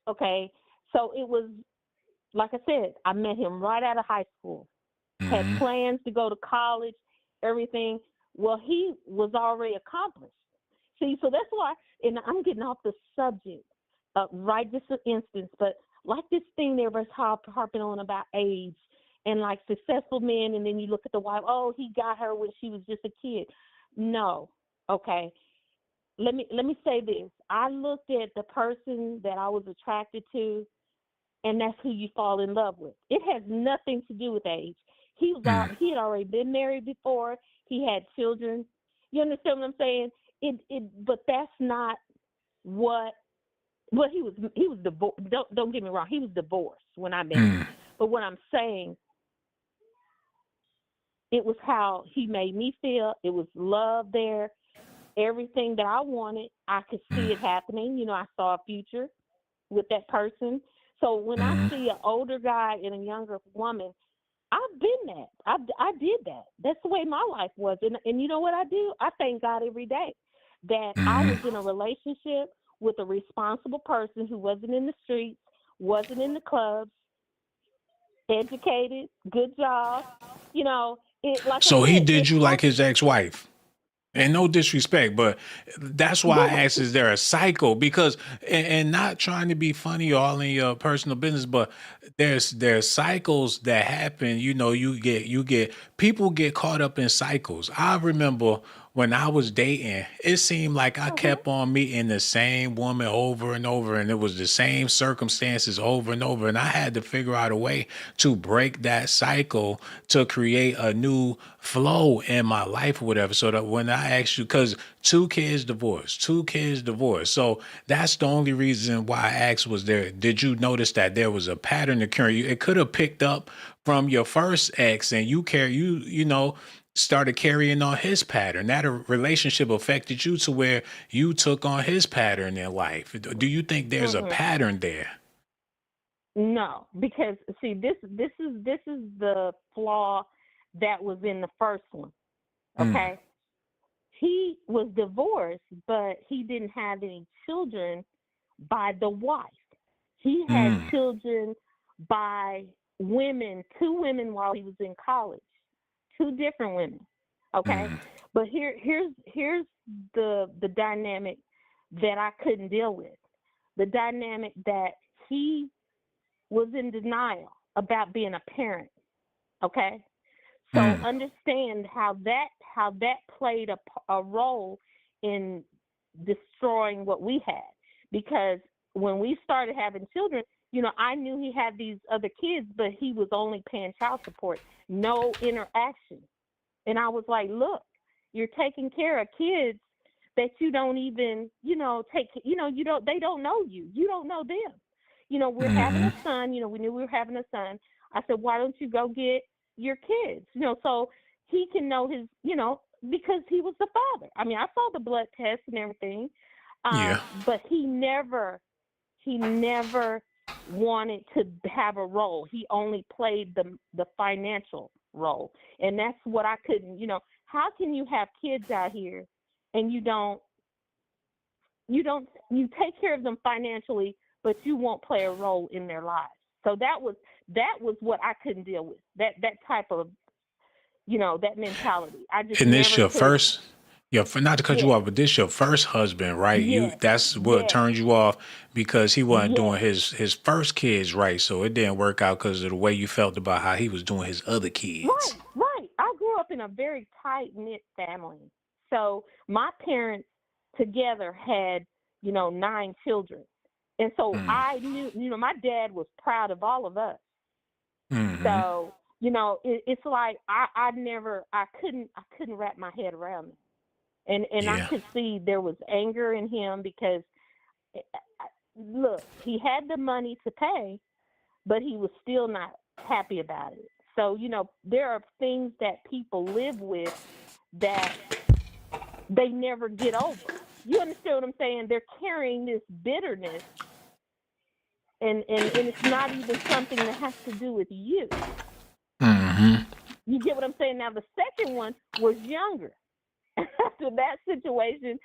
okay. So it was, like I said, I met him right out of high school. Had plans to go to college, everything. Well, he was already accomplished. See, so that's why, and I'm getting off the subject right this instance, but like this thing there was harping on about age and like successful men, and then you look at the wife, oh, he got her when she was just a kid. No, okay. Let me say this. I looked at the person that I was attracted to, and that's who you fall in love with. It has nothing to do with age. He had already been married before. He had children. You understand what I'm saying? But that's not what. Well, he was divorced. Don't get me wrong. He was divorced when I met him. But what I'm saying, it was how he made me feel. It was love there. Everything that I wanted, I could see it happening. I saw a future with that person. So when I see an older guy and a younger woman, I've been that. I did that. That's the way my life was. And you know what I do? I thank God every day that I was in a relationship with a responsible person who wasn't in the streets, wasn't in the clubs, educated, good job. So he did you like his ex-wife? And no disrespect, but that's why I asked, is there a cycle? Because, and not trying to be funny or all in your personal business, but there's cycles that happen. People get caught up in cycles. I remember when I was dating, it seemed like I kept on meeting the same woman over and over, and it was the same circumstances over and over. And I had to figure out a way to break that cycle to create a new flow in my life or whatever. So that when I asked you, because 2 kids divorced. So that's the only reason why I asked, did you notice that there was a pattern occurring? It could have picked up from your first ex and you started carrying on his pattern. That relationship affected you to where you took on his pattern in life. Do you think there's a pattern there? No, because see, this is the flaw that was in the first one. Okay, he was divorced, but he didn't have any children by the wife. He had children by 2 women while he was in college. 2 different women, okay? But here's the dynamic that I couldn't deal with. The dynamic that he was in denial about being a parent, okay? So understand how that played a role in destroying what we had. Because when we started having children, I knew he had these other kids, but he was only paying child support, no interaction. And I was like, look, you're taking care of kids that you don't even, they don't know you. You don't know them. We're having a son, we knew we were having a son. I said, why don't you go get your kids? So he can know his, because he was the father. I mean, I saw the blood test and everything. But he never wanted to have a role. He only played the financial role. And that's what I couldn't, how can you have kids out here and you take care of them financially, but you won't play a role in their lives. So that was what I couldn't deal with. That type of, that mentality. I just And never this your could. first, not to cut you Yeah. off, but this your first husband, right? Yes. That's what Yes. turned you off because he wasn't doing Yes. his first kids right. So it didn't work out because of the way you felt about how he was doing his other kids. Right. I grew up in a very tight-knit family. So my parents together had, 9 children. And so I knew, my dad was proud of all of us. Mm-hmm. So, it's like I couldn't wrap my head around it. And I could see there was anger in him because, look, he had the money to pay, but he was still not happy about it. So, there are things that people live with that they never get over. You understand what I'm saying? They're carrying this bitterness, and it's not even something that has to do with you. Mm-hmm. You get what I'm saying? Now, the second one was younger. After that situation,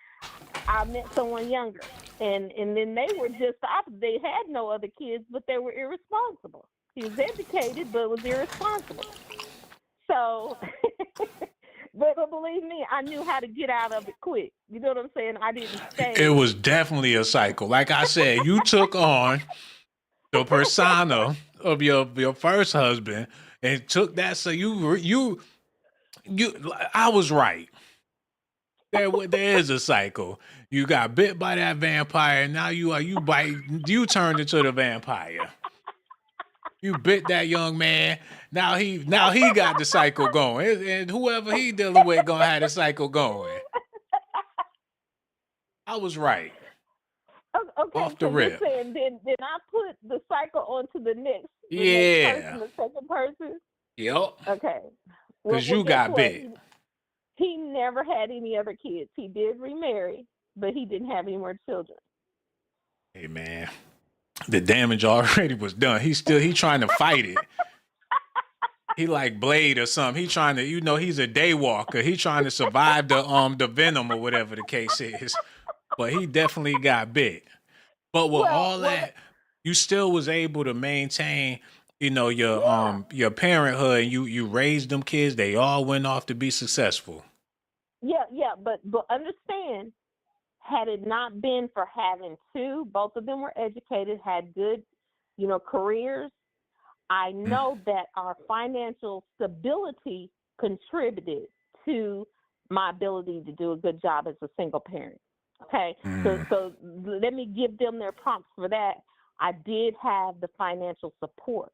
I met someone younger, and then they were just the opposite. They had no other kids, but they were irresponsible. He was educated, but was irresponsible. So, but believe me, I knew how to get out of it quick. You know what I'm saying? I didn't stay. It was definitely a cycle. Like I said, you took on the persona of your first husband and took that. So you I was right. There is a cycle. You got bit by that vampire, and now you turned into the vampire. You bit that young man. Now he got the cycle going, and whoever he dealing with gonna have the cycle going. I was right. Okay, Off the so rip. you're saying then I put the cycle onto the next Yeah. person, the second person? Yep. Okay. Because you guess got what? bit. He never had any other kids. He did remarry, but he didn't have any more children. Hey man, the damage already was done. He trying to fight it. He like Blade or something. He trying to, he's a day walker. He trying to survive the venom or whatever the case is. But he definitely got bit. But with all that, you still was able to maintain, your parenthood. And you raised them kids. They all went off to be successful. Yeah, but understand, had it not been for having two, both of them were educated, had good, careers. I know that our financial stability contributed to my ability to do a good job as a single parent. Okay, so let me give them their prompts for that. I did have the financial support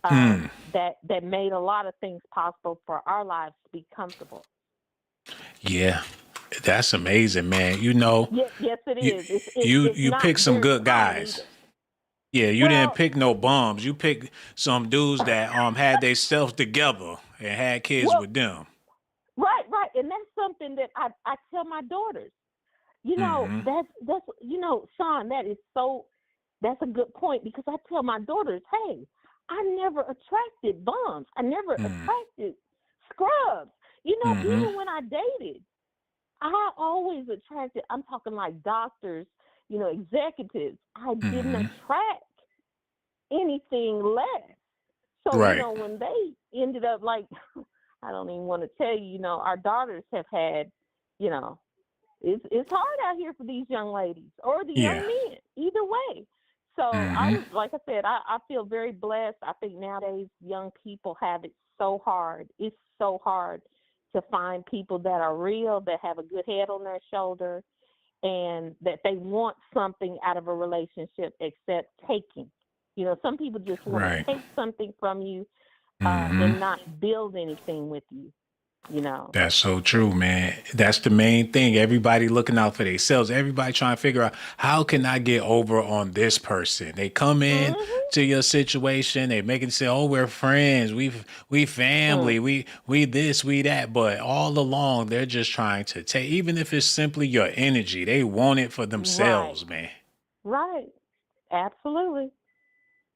that made a lot of things possible for our lives to be comfortable. Yeah, that's amazing, man. Yes, it is. You picked some good guys. Either. Yeah, you didn't pick no bums. You picked some dudes that had their self together and had kids with them. Right, and that's something that I tell my daughters. That's Shawn, that's a good point, because I tell my daughters, hey, I never attracted bums. I never attracted scrubs. Even when I dated, I always attracted, I'm talking like doctors, executives. I didn't attract anything less. So, when they ended up like, I don't even want to tell you, our daughters have had, it's hard out here for these young ladies or the young men, either way. So like I said, I feel very blessed. I think nowadays young people have it so hard. It's so hard to find people that are real, that have a good head on their shoulder, and that they want something out of a relationship except taking. Some people just want to take something from you and not build anything with you. That's so true, man. That's the main thing. Everybody looking out for themselves. Everybody trying to figure out, how can I get over on this person? They come in to your situation. They make it say, oh, we're friends. We family. We this, we that. But all along, they're just trying to take, even if it's simply your energy, they want it for themselves, man. Right. Absolutely.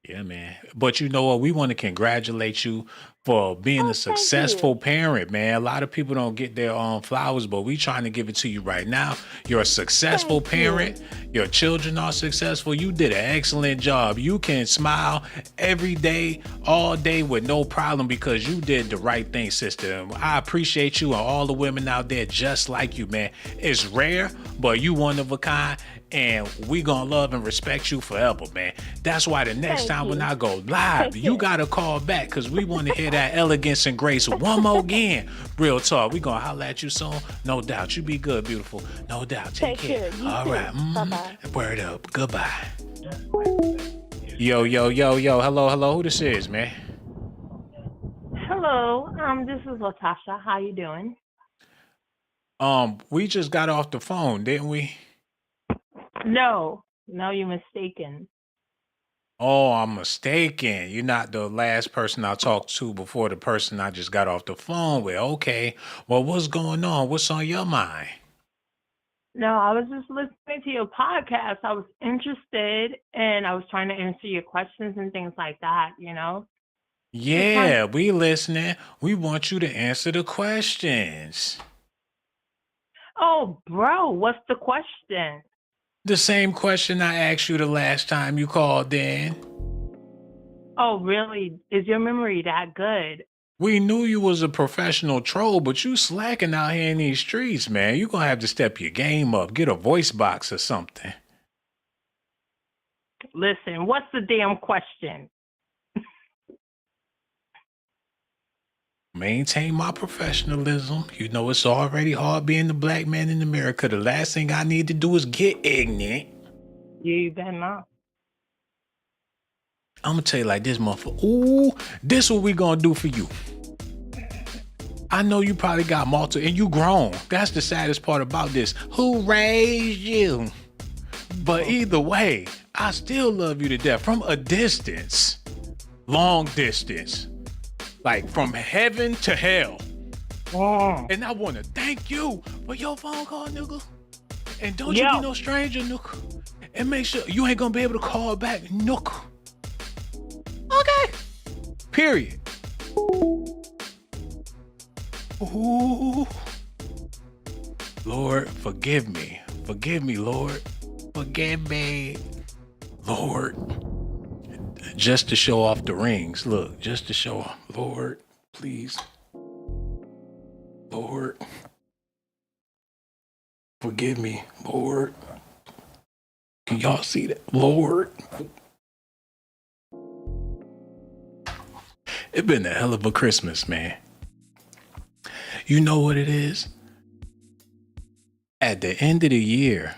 Yeah, man. But you know what? We want to congratulate you for being a you. successful parent, man. A lot of people don't get their flowers, but we trying to give it to you right now. You're a successful parent. Your children are successful. You did an excellent job. You can smile every day, all day with no problem because you did the right thing, sister. I appreciate you and all the women out there just like you, man. It's rare, but you one of a kind. And we gonna love and respect you forever, man. That's why the next time when I go live, you gotta call back because we want to hear that elegance and grace one more again. Real talk. We gonna holler at you soon. No doubt. You be good, beautiful. No doubt. Take care. All right. Bye-bye. Word up. Goodbye. Yo. Hello. Who this is, man? Hello, this is Latasha. How you doing? We just got off the phone, didn't we? No, you're mistaken. Oh, I'm mistaken. You're not the last person I talked to before the person I just got off the phone with. Okay. Well, what's going on? What's on your mind? No, I was just listening to your podcast. I was interested and I was trying to answer your questions and things like that, you know? Yeah, we listening. We want you to answer the questions. Oh, bro, what's the question? The same question I asked you the last time you called in. Oh, really? Is your memory that good? We knew you was a professional troll, but you slacking out here in these streets, man. You gonna have to step your game up. Get a voice box or something. Listen, what's the damn question? Maintain my professionalism. You know it's already hard being the black man in America. The last thing I need to do is get ignorant. You better not. I'm gonna tell you like this, motherfucker. Ooh, this what we gonna do for you. I know you probably got multiple, and you grown. That's the saddest part about this. Who raised you? But either way, I still love you to death from a distance, long distance, like from heaven to hell. And I want to thank you for your phone call, nigga. And don't you be no stranger, nigga. And make sure you ain't gonna be able to call back, nigga. Okay. Period. Ooh. Lord, forgive me. Forgive me, Lord. Forgive me, Lord. Just to show off the rings. Look, just to show off. Lord, please. Lord. Forgive me, Lord. Can y'all see that? Lord. It's been a hell of a Christmas, man. You know what it is? At the end of the year,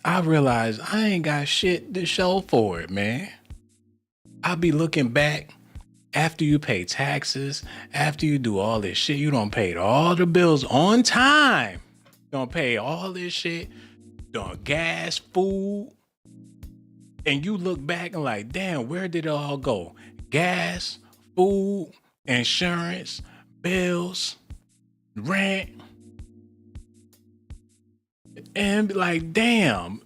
I realized I ain't got shit to show for it, man. I be looking back after you pay taxes, after you do all this shit, you done paid all the bills on time. You done pay all this shit, done gas, food. And you look back and like, damn, where did it all go? Gas, food, insurance, bills, rent. And be like, damn,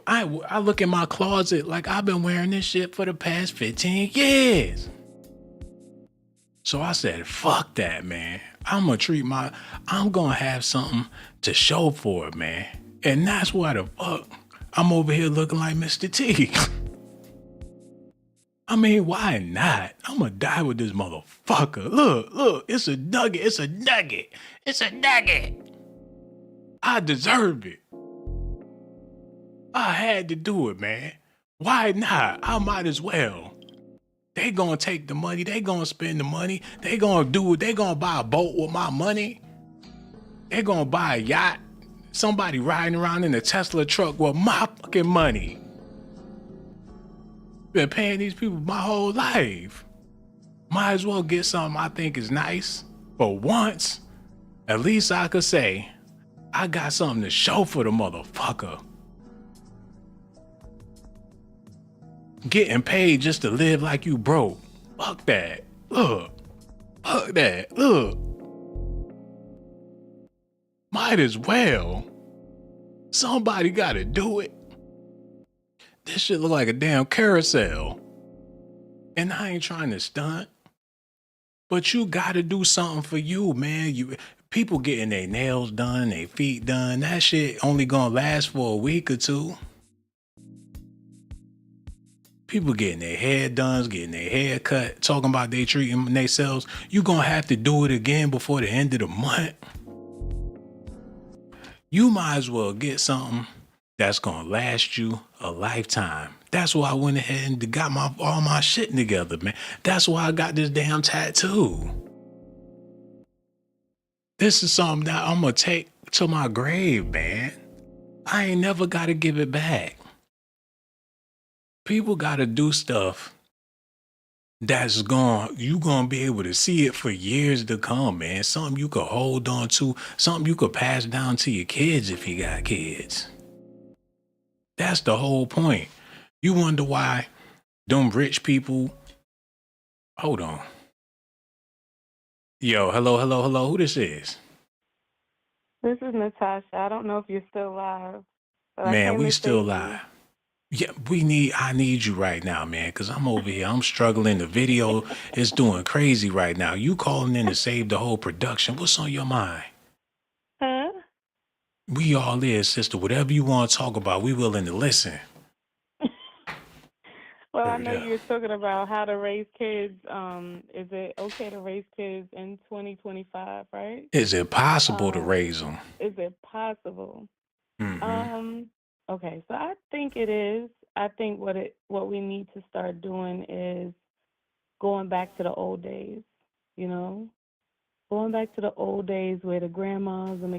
I look in my closet like I've been wearing this shit for the past 15 years. So I said, fuck that, man. I'm gonna have something to show for it, man. And that's why the fuck I'm over here looking like Mr. T. I mean, why not? I'm gonna die with this motherfucker. Look, it's a nugget. It's a nugget. It's a nugget. I deserve it. I had to do it, man. Why not? I might as well. They gonna take the money. They gonna spend the money. They gonna do it. They gonna buy a boat with my money. They gonna buy a yacht. Somebody riding around in a Tesla truck with my fucking money. Been paying these people my whole life. Might as well get something I think is nice. For once, at least I could say, I got something to show for the motherfucker. Getting paid just to live like you broke. Fuck that. Look. Fuck that. Look. Might as well. Somebody gotta do it. This shit look like a damn carousel. And I ain't trying to stunt. But you gotta do something for you, man. People getting their nails done, their feet done. That shit only gonna last for a week or two. People getting their hair done, getting their hair cut, talking about they treating themselves. You gonna have to do it again before the end of the month. You might as well get something that's gonna last you a lifetime. That's why I went ahead and got all my shit together, man. That's why I got this damn tattoo. This is something that I'm gonna take to my grave, man. I ain't never gotta give it back. People gotta do stuff that's you gonna be able to see it for years to come, man. Something you could hold on to, something you could pass down to your kids if you got kids. That's the whole point. You wonder why them rich people. Hold on. Yo, hello. Who this is? This is Natasha. I don't know if you're still live. But Man, we still live. Yeah, I need you right now, man, because I'm over here. I'm struggling. The video is doing crazy right now. You calling in to save the whole production. What's on your mind? Huh? We all is, sister. Whatever you want to talk about, we willing to listen. Well, I know you're talking about how to raise kids. Is it okay to raise kids in 2025, right? Is it possible to raise them? Is it possible? Mm-hmm. Okay, so I think it is. I think what we need to start doing is going back to the old days, going back to the old days where the grandmas and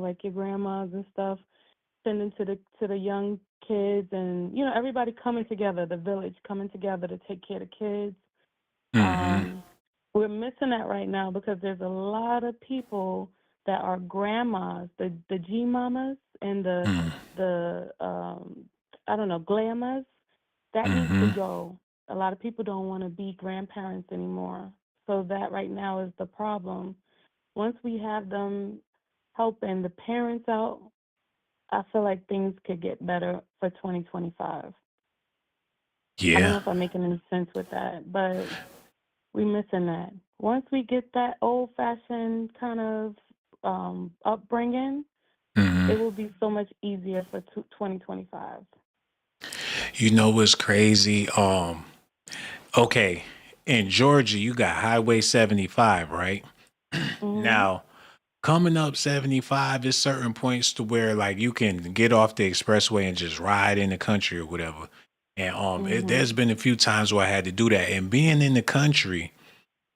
like your grandmas and stuff sending to the young kids and everybody coming together, the village coming together to take care of the kids. Mm-hmm. We're missing that right now because there's a lot of people that are grandmas, the G mamas and the I don't know, glamas. That needs to go. A lot of people don't want to be grandparents anymore. So that right now is the problem. Once we have them helping the parents out, I feel like things could get better for 2025. Yeah. I don't know if I'm making any sense with that, but we're missing that. Once we get that old-fashioned kind of upbringing, it will be so much easier for 2025. You know what's crazy? Okay, in Georgia, you got Highway 75, right? Now, coming up 75 is certain points to where like you can get off the expressway and just ride in the country or whatever. And there's been a few times where I had to do that. And being in the country,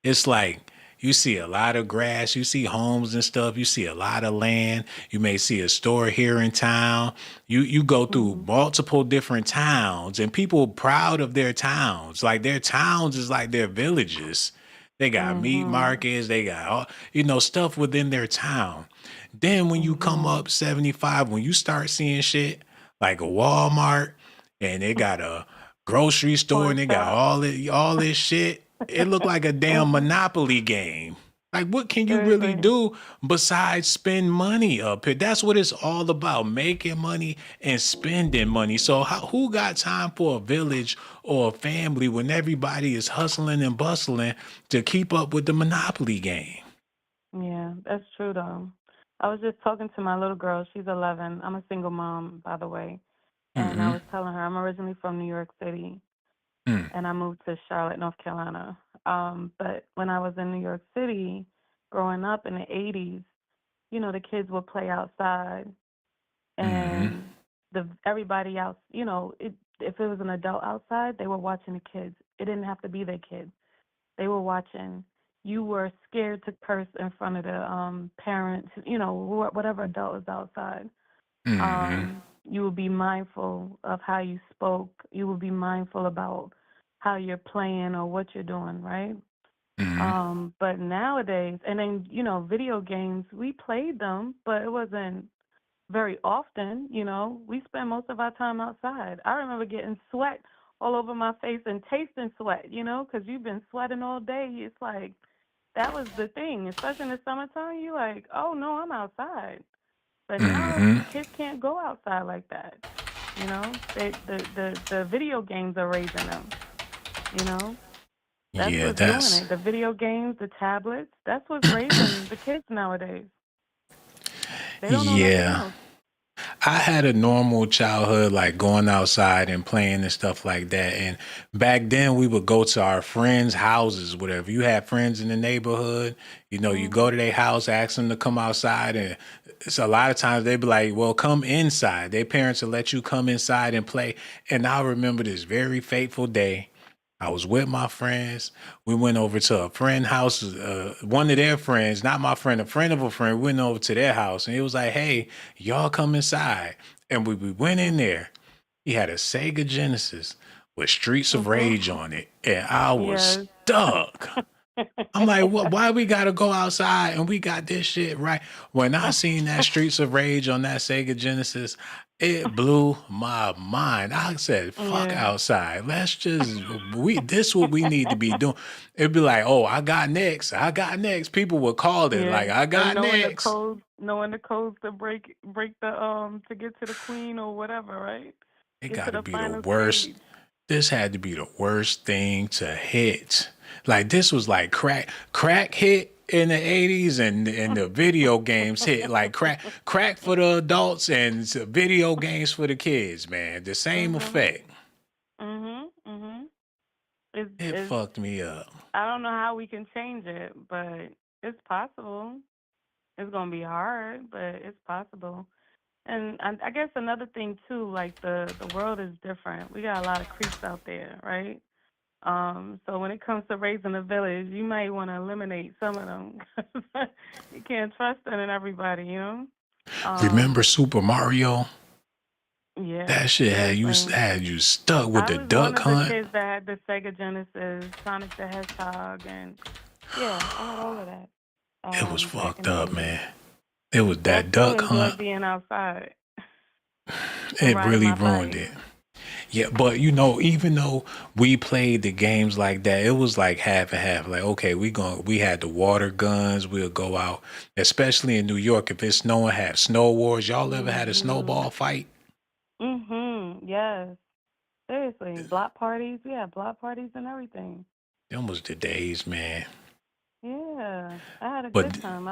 it's like you see a lot of grass, you see homes and stuff, you see a lot of land. You may see a store here in town. You go through multiple different towns and people proud of their towns. Like their towns is like their villages. They got meat markets, they got all, stuff within their town. Then when you come up 75, when you start seeing shit like a Walmart and they got a grocery store and they got all this shit, it looked like a damn Monopoly game. Like, what can you really do besides spend money up here? That's what it's all about, making money and spending money. So who got time for a village or a family when everybody is hustling and bustling to keep up with the Monopoly game? Yeah, that's true, though. I was just talking to my little girl. She's 11. I'm a single mom, by the way. And I was telling her, I'm originally from New York City. And I moved to Charlotte, North Carolina. But when I was in New York City, growing up in the 80s, the kids would play outside. And everybody else, if it was an adult outside, they were watching the kids. It didn't have to be their kids. They were watching. You were scared to curse in front of the parents, whatever adult was outside. You would be mindful of how you spoke. You would be mindful about how you're playing or what you're doing, right? But nowadays, and then, video games, we played them, but it wasn't very often, We spend most of our time outside. I remember getting sweat all over my face and tasting sweat, because you've been sweating all day. It's like, that was the thing, especially in the summertime. You're like, oh, no, I'm outside. But now kids can't go outside like that. The video games are raising them. That's Yeah, what's doing that's it. The video games, the tablets. That's what's raising the kids nowadays. They don't know nothing yeah. else. I had a normal childhood, like going outside and playing and stuff like that. And back then, we would go to our friends' houses, whatever. You had friends in the neighborhood, you go to their house, ask them to come outside. And it's a lot of times they'd be like, well, come inside. Their parents will let you come inside and play. And I remember this very fateful day. I was with my friends. We went over to a friend house, one of their friends, not my friend, a friend of a friend. We went over to their house and it was like, hey, y'all come inside. And we went in there. He had a Sega Genesis with Streets of Rage on it. And I was Yes. stuck. I'm like, what? Why we gotta go outside and we got this shit right? When I seen that Streets of Rage on that Sega Genesis, it blew my mind. I said, "Fuck Yeah. outside. Let's just this what we need to be doing." It'd be like, "Oh, I got next. I got next." People would call it Yeah. like, "I And got next." knowing the codes to break the to get to the queen or whatever, right? It Get to got to the be the final worst. stage. This had to be the worst thing to hit. Like this was like crack hit in the 80s and the video games hit like crack for the adults and video games for the kids, man. The same effect. Mhm. It's It it's fucked me up. I don't know how we can change it, but it's possible. It's gonna be hard, but it's possible. And I guess another thing too, like the world is different. We got a lot of creeps out there, right? So when it comes to raising a village, you might want to eliminate some of them. You can't trust them and everybody, you know. Remember Um, Super Mario? yeah, That shit seriously. had you stuck with I the was one duck of the hunt. kids that had the Sega Genesis, Sonic the Hedgehog, and yeah, I had all of that. It was Back in fucked the up, 80s. man. It was But I that still duck enjoy hunt. being outside and It riding really my ruined bike. it. Yeah, but even though we played the games like that, it was like half and half. Like, okay, we had the water guns, we'll go out, especially in New York. If it's snowing, have snow wars. Y'all ever had a snowball fight? Yes. Seriously, block parties. We had block parties and everything. Them was the days, man. Yeah, I had a But good time.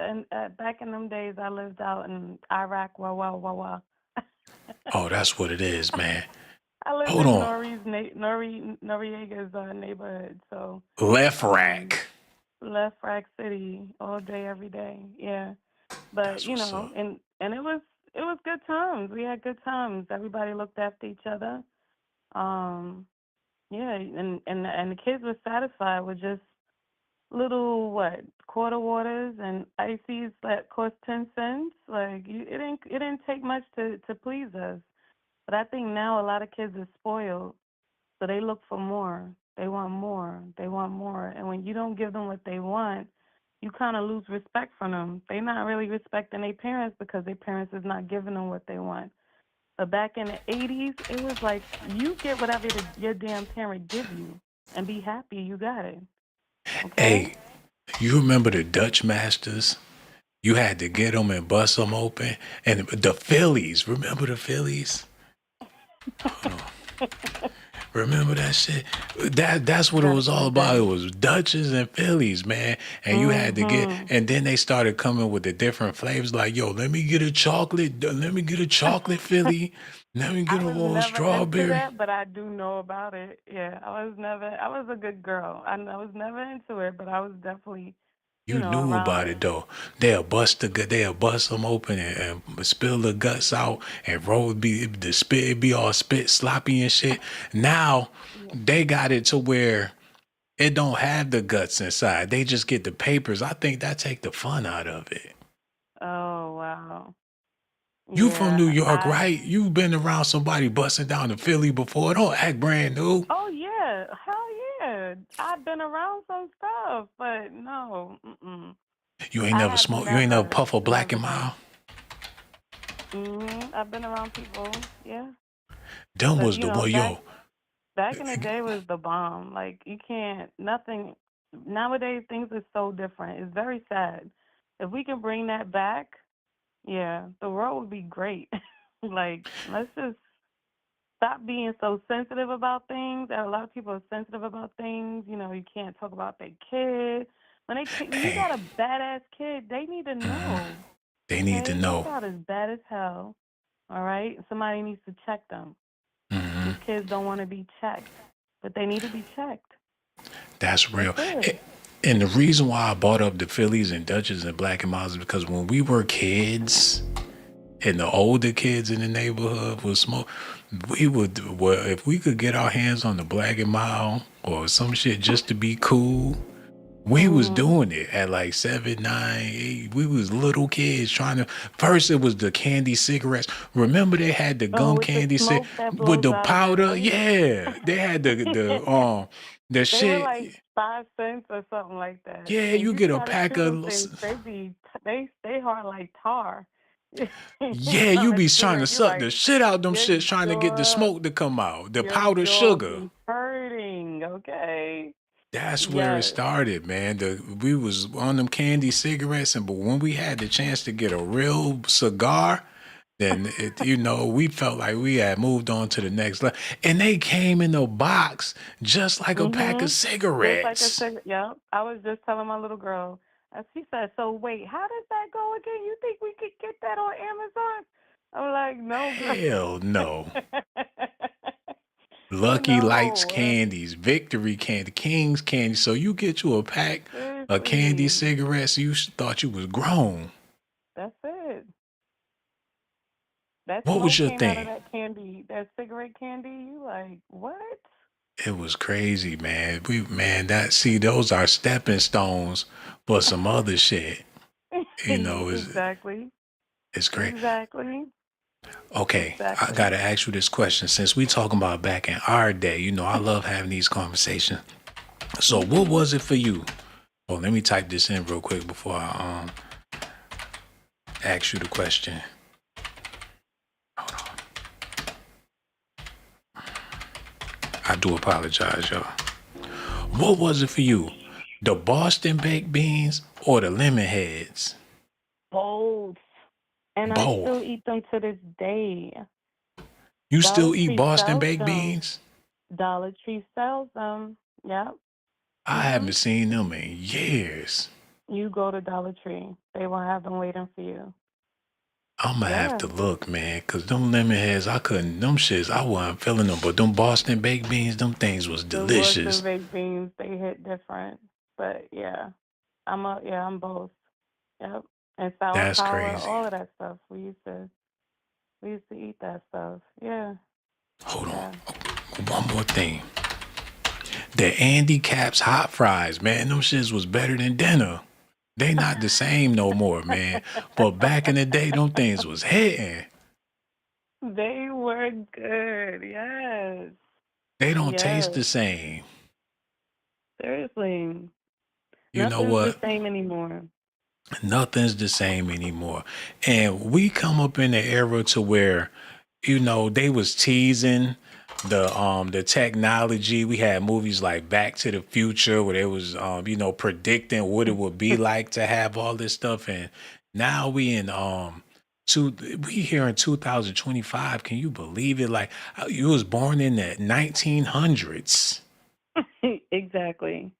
And back in them days, I lived out in Iraq. Wah wah wah wah. oh, that's what it is, man. I lived Hold in on. Noriega's neighborhood, so Left um, rack. left Rack City all day, every day. Yeah, but That's what's up. and it was good times. We had good times. Everybody looked after each other. Um, yeah, and the kids were satisfied with just little quarter waters and ices that cost 10 cents. Like it didn't take much to please us. But I think now a lot of kids are spoiled, so they look for more. They want more. They want more. And when you don't give them what they want, you kind of lose respect from them. They're not really respecting their parents because their parents is not giving them what they want. But back in the 80s, it was like you get whatever your damn parent give you and be happy you got it. Okay? Hey, you remember the Dutch Masters? You had to get them and bust them open. And the Phillies, remember the Phillies? Remember that shit? That's what it Back was in all the about. It day. was Dutches and Phillies, man. And you had to get, and then they started coming with the different flavors. Like, yo, let me get a chocolate Philly. Let me I get a was little never into strawberry. that, but I do know about it. Yeah, I was a good girl. I was never into it, but I was definitely, You knew around about it. it though. They'll bust them open and spill the guts out and the spit be all spit sloppy and shit. Now they got it to where it don't have the guts inside. They just get the papers. I think that take the fun out of it. Oh, wow. You from New Yeah, York, right? You been around somebody busting down to Philly before. Don't act brand new. oh yeah, hell yeah. I've been around some stuff, but no, You ain't I never have smoked. You ain't never never, puff a black never and done mild. it. I've been around people, yeah, Them but was the one, back yo. back in the day was the bomb. Like you can't nothing. Nowadays things are so different. It's very sad. If we can bring that back, yeah, the world would be great. Like let's just stop being so sensitive about things. A lot of people are sensitive about things. You know, you can't talk about their kid. When you got a badass kid, they need to know. They need to Okay, your know. child is bad as hell. All right, somebody needs to check them. Hmm. These kids don't want to be checked, but they need to be checked. That's real. That's it. And the reason why I brought up the Phillies and Dutchess and Black and Milds is because when we were kids, and the older kids in the neighborhood would smoke, we would, well, if we could get our hands on the Black and Mild or some shit just to be cool, we was doing it at like 7, 9, 8. We was little kids trying to. First, it was the candy cigarettes. Remember, they had the gum With the candy smoke that with blows the out of it. powder. Yeah, they had the They were shit. like 5 cents or something like that. Yeah, And you you get a try to pack chew them of. things, they stay hard like tar. Yeah, you Trying to be chew trying to it, you suck like the shit out them your shits, trying to get the jaw, smoke to come out. The your powdered jaw sugar. be hurting. Okay. That's where it Yes. started, man. We was on them candy cigarettes, but when we had the chance to get a real cigar, then we felt like we had moved on to the next level. And they came in a box just like a pack of Just like a cigarettes. cigarette. Yeah. I was just telling my little girl, as she said, so wait, how does that go again? You think we could get that on Amazon? I'm like, no, Hell no. girl. Lucky Lights No. candies, Victory candy, King's candy. So you get you a pack of candy Seriously. cigarettes, you thought you was grown. That's it. That What was smoke your came out of thing? that candy, that cigarette candy. You like, what? It was crazy, man. Those are stepping stones for some other shit. Exactly. It's great. Exactly. Okay, I Exactly. gotta ask you this question. Since we talking about back in our day, I love having these conversations. So what was it for you? Oh, let me type this in real quick before I ask you the question. Hold on. I do apologize, y'all. What was it for you? The Boston baked beans or the lemon heads? Both. And I Both. still eat them to this day. You Dollar still eat Tree Boston sells baked them. beans? Dollar Tree sells them. Yep. I haven't seen them in years. You go to Dollar Tree. They will have them waiting for you. I'm gonna have Yeah. to look, man, because them lemon heads, them shits, I wasn't feeling them. But them Boston baked beans, them things was The delicious. Boston baked beans, they hit different. But yeah, I'm both. Yep. And sour That's power, crazy. all of that stuff. We used to eat that stuff. Yeah. Hold on. One more thing. The Andy Caps hot fries, man, them shits was better than dinner. They not the same no more, man. But back in the day, them things was hitting. They were good. Yes. They don't taste Yes. the same. Seriously. You know Nothing's what? the same anymore. Nothing's the same anymore. And we come up in the era to where, they was teasing the technology. We had movies like Back to the Future where they was predicting what it would be like to have all this stuff. And now we here in 2025. Can you believe it? Like you was born in the 1900s. Exactly.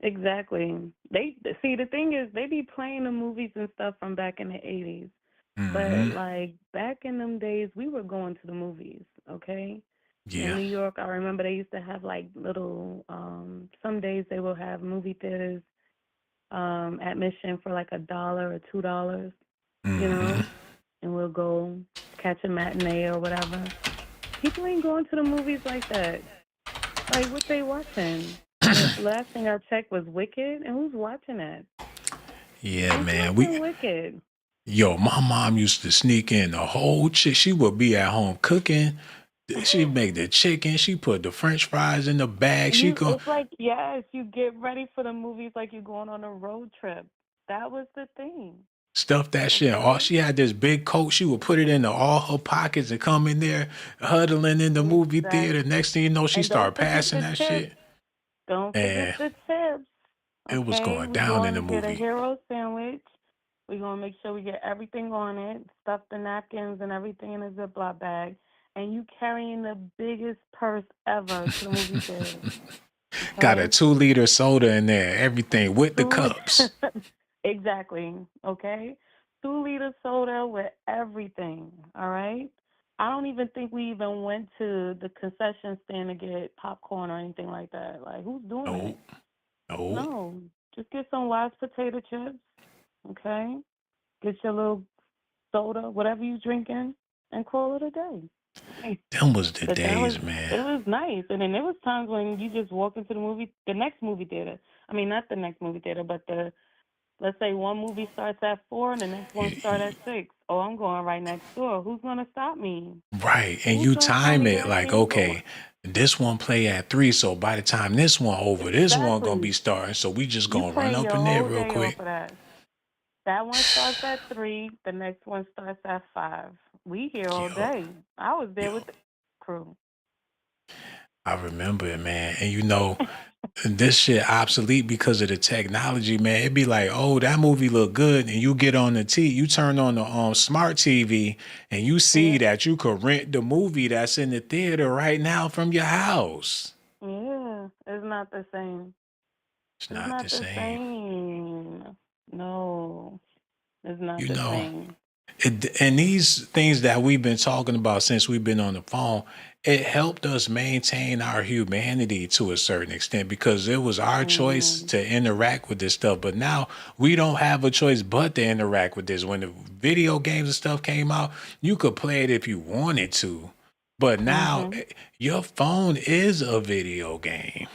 Exactly. They see the thing is they be playing the movies and stuff from back in the 80s. But like back in them days, we were going to the movies, okay? In Yeah. New York, I remember they used to have like little some days they will have movie theaters admission for like $1 or $2, and we'll go catch a matinee or whatever. People ain't going to the movies like that. Like what they watching? The last thing I checked was Wicked, and who's watching that? Yeah, Who's man. watching Wicked? Yo, my mom used to sneak in the whole chick. She would be at home cooking. She'd make the chicken. She put the French fries in the bag. It's like, yes, you get ready for the movies like you're going on a road trip. That was the thing. stuff that shit. All she had this big coat. She would put it into all her pockets and come in there huddling in the movie theater. Next thing you know, she And don't started forget passing the that tips. shit. Don't And forget the tips. it was Okay, going we're down in going the to get a movie. hero sandwich. We're going to make sure we get everything on it, stuff the napkins and everything in a Ziploc bag. and you carrying the biggest purse ever to the movie theater. Got a Okay? 2-liter soda in there, everything with the 2 cups. exactly. Okay? 2-liter soda with everything. All right? I don't even think we even went to the concession stand to get popcorn or anything like that. Like, who's doing that? No. No. Just get some Wise potato chips. Okay? Get your little soda, whatever you drinking, and call it a day. Them was the But days, man. it was nice. And then there was times when you just walk into the next movie theater. I mean, not the next movie theater, but let's say one movie starts at 4 and the next one starts at 6. Oh, I'm going right next door. Who's going to stop me? Right. And Who's you going to tell time me it where I like, ain't going? okay, this one play at 3, so by the time this one over, this one gonna be Exactly. starting. So we just You gonna run plan up your in there whole real day off quick. of that. That one starts at 3. The next one starts at 5. We here all day. I was there with the crew. I remember it, man. And you know, this shit obsolete because of the technology, man. It'd be like, oh, that movie look good, and you get on you turn on the smart TV, and you see that you could rent the movie that's in the theater right now from your house. Yeah, it's not the same. It's not the same. Same. No, it's not You the know, same. and these things that we've been talking about since we've been on the phone, it helped us maintain our humanity to a certain extent because it was our choice to interact with this stuff. But now we don't have a choice but to interact with this. When the video games and stuff came out, you could play it if you wanted to. But now your phone is a video game.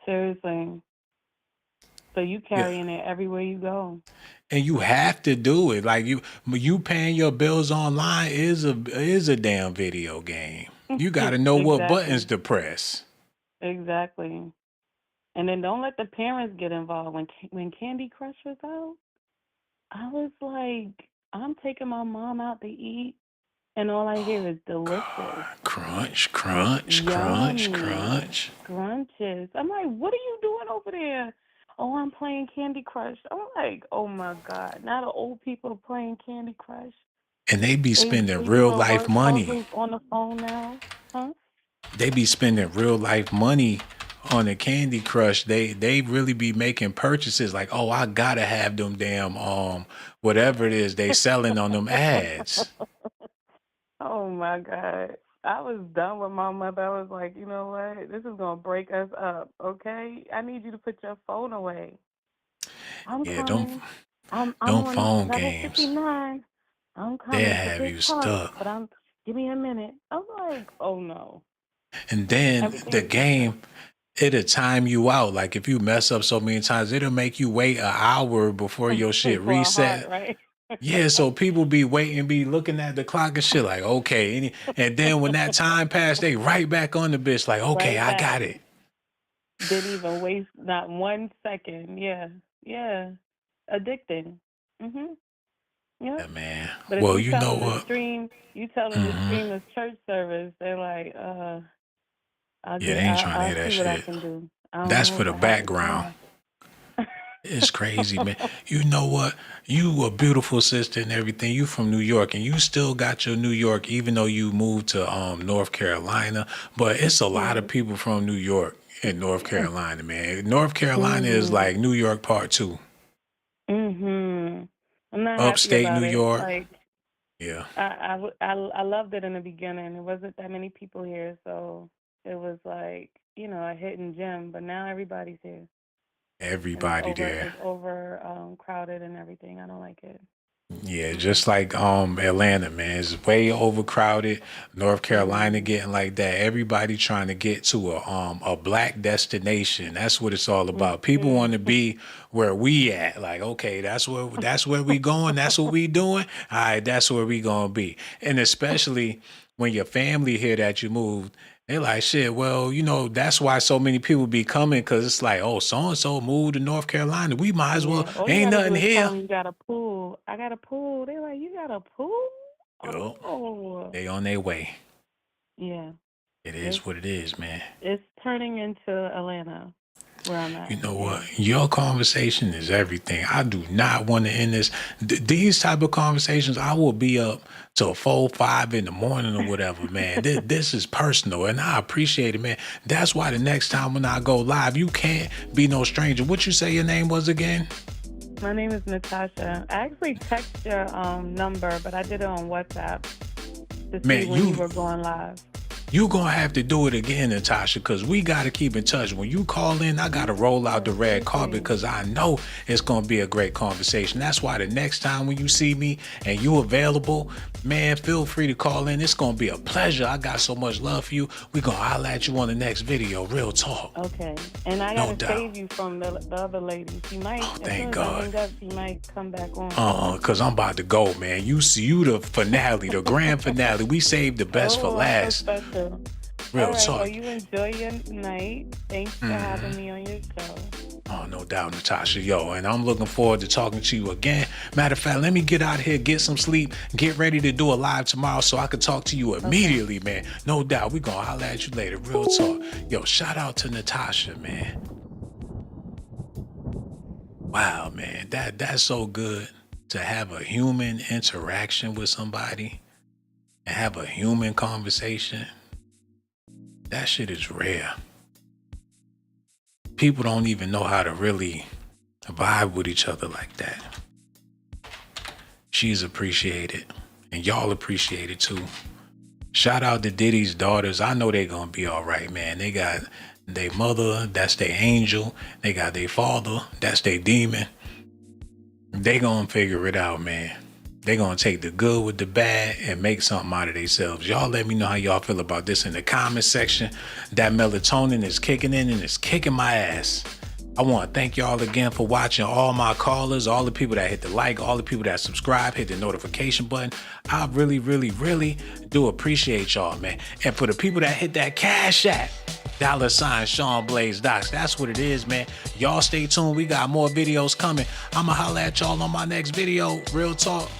Seriously. So you carrying it everywhere you go. And you have to do it. Like you paying your bills online is a damn video game. You got to know what buttons to press. Exactly. And then don't let the parents get involved. When Candy Crush was out, I was like, I'm taking my mom out to eat, and all I hear is delicious. Crunch, crunch, Yummy. crunch, crunch. Scrunches. I'm like, what are you doing over there? Oh, I'm playing Candy Crush. I'm like, oh my God. Now the old people are playing Candy Crush. And they be spending They real doing life word money. puzzles on the phone now. Huh? They be spending real life money on the Candy Crush. They really be making purchases like, oh, I gotta have them damn whatever it is they selling on them ads. Oh my God. I was done with my mother. I was like, you know what? This is gonna break us up, okay? I need you to put your phone away. I'm Yeah, coming. I'm don't on phone level games. 59. I'm They'll coming to have this you part, stuck. but give me a minute. I'm like, oh no. And then Everything the is game, it'll time you out. Like if you mess up so many times, it'll make you wait an hour before your shit for a heart, reset. right? Yeah, so people be waiting, be looking at the clock and shit like, okay. And then when that time passed, they right back on the bitch like, okay, Right I back. got it. Didn't even waste not 1 second. Yeah. Yeah. Addicting. Yeah. Yeah, man. But if Well, you you tell know them to what? stream, this church service, they're like, Yeah, they ain't trying to I'll hear that see what I shit. can do. I don't That's know for if the I have the background. time. It's crazy, man. You know what? You a beautiful sister and everything. You from New York, and you still got your New York, even though you moved to North Carolina. But it's a lot of people from New York in North Carolina, man. North Carolina is like New York Part 2. I'm not happy Upstate about New it. York. Like Yeah. I loved it in the beginning. There wasn't that many people here, so it was like, a hidden gem. But now everybody's here. Everybody there. It's over crowded and everything. I don't like it. Yeah, just like Atlanta, man. It's way overcrowded. North Carolina getting like that. Everybody trying to get to a black destination. That's what it's all about. People want to be where we at. Like, okay, that's where we going. That's what we doing. All right, that's where we gonna be. And especially when your family hear that you moved, they're like, shit, well, that's why so many people be coming, because it's like, oh, so-and-so moved to North Carolina. We might as well, All you ain't gotta do nothing is tell here. them you got a pool. I got a pool. They're like, you got a pool? Yup. Oh. They on their way. Yeah. It is what it is, man. It's turning into Atlanta. where I'm at. You know what? Your conversation is everything. I do not want to end this. These type of conversations, I will be up till 4, 5 in the morning or whatever, man. This is personal, and I appreciate it, man. That's why the next time when I go live, you can't be no stranger. What you say your name was again? My name is Natasha. I actually text your number, but I did it on WhatsApp to see when you were going live. You gonna have to do it again, Natasha, because we gotta keep in touch. When you call in, I gotta roll out the red carpet because I know it's gonna be a great conversation. That's why the next time when you see me and you available, man, feel free to call in. It's gonna be a pleasure. I got so much love for you. We gonna holler at you on the next video. Real talk. Okay. And I gotta save you from the other lady. She might, thank God. She might come back on. Because I'm about to go, man. You the finale, the grand finale. We saved the best for last. Real all right, talk. Well, you enjoy your night. Thanks for having me on your show. Oh, no doubt, Natasha. Yo, and I'm looking forward to talking to you again. Matter of fact, let me get out here, get some sleep, get ready to do a live tomorrow so I can talk to you immediately, man. No doubt. We're going to holler at you later. Real talk. Yo, shout out to Natasha, man. Wow, man. That's so good to have a human interaction with somebody and have a human conversation. That shit is rare. People don't even know how to really vibe with each other like that. She's appreciated, and y'all appreciate it too. Shout out to Diddy's daughters. I know they gonna be all right, man. They got their mother, that's their angel. They got their father, that's their demon. They gonna figure it out, man. They gonna take the good with the bad and make something out of themselves. Y'all let me know how y'all feel about this in the comment section. That melatonin is kicking in and it's kicking my ass. I want to thank y'all again for watching, all my callers, all the people that hit the like, all the people that subscribe, hit the notification button. I really, really, really do appreciate y'all, man. And for the people that hit that Cash App, $ Shawn Blaze Docs. That's what it is, man. Y'all stay tuned. We got more videos coming. I'ma holler at y'all on my next video. Real talk.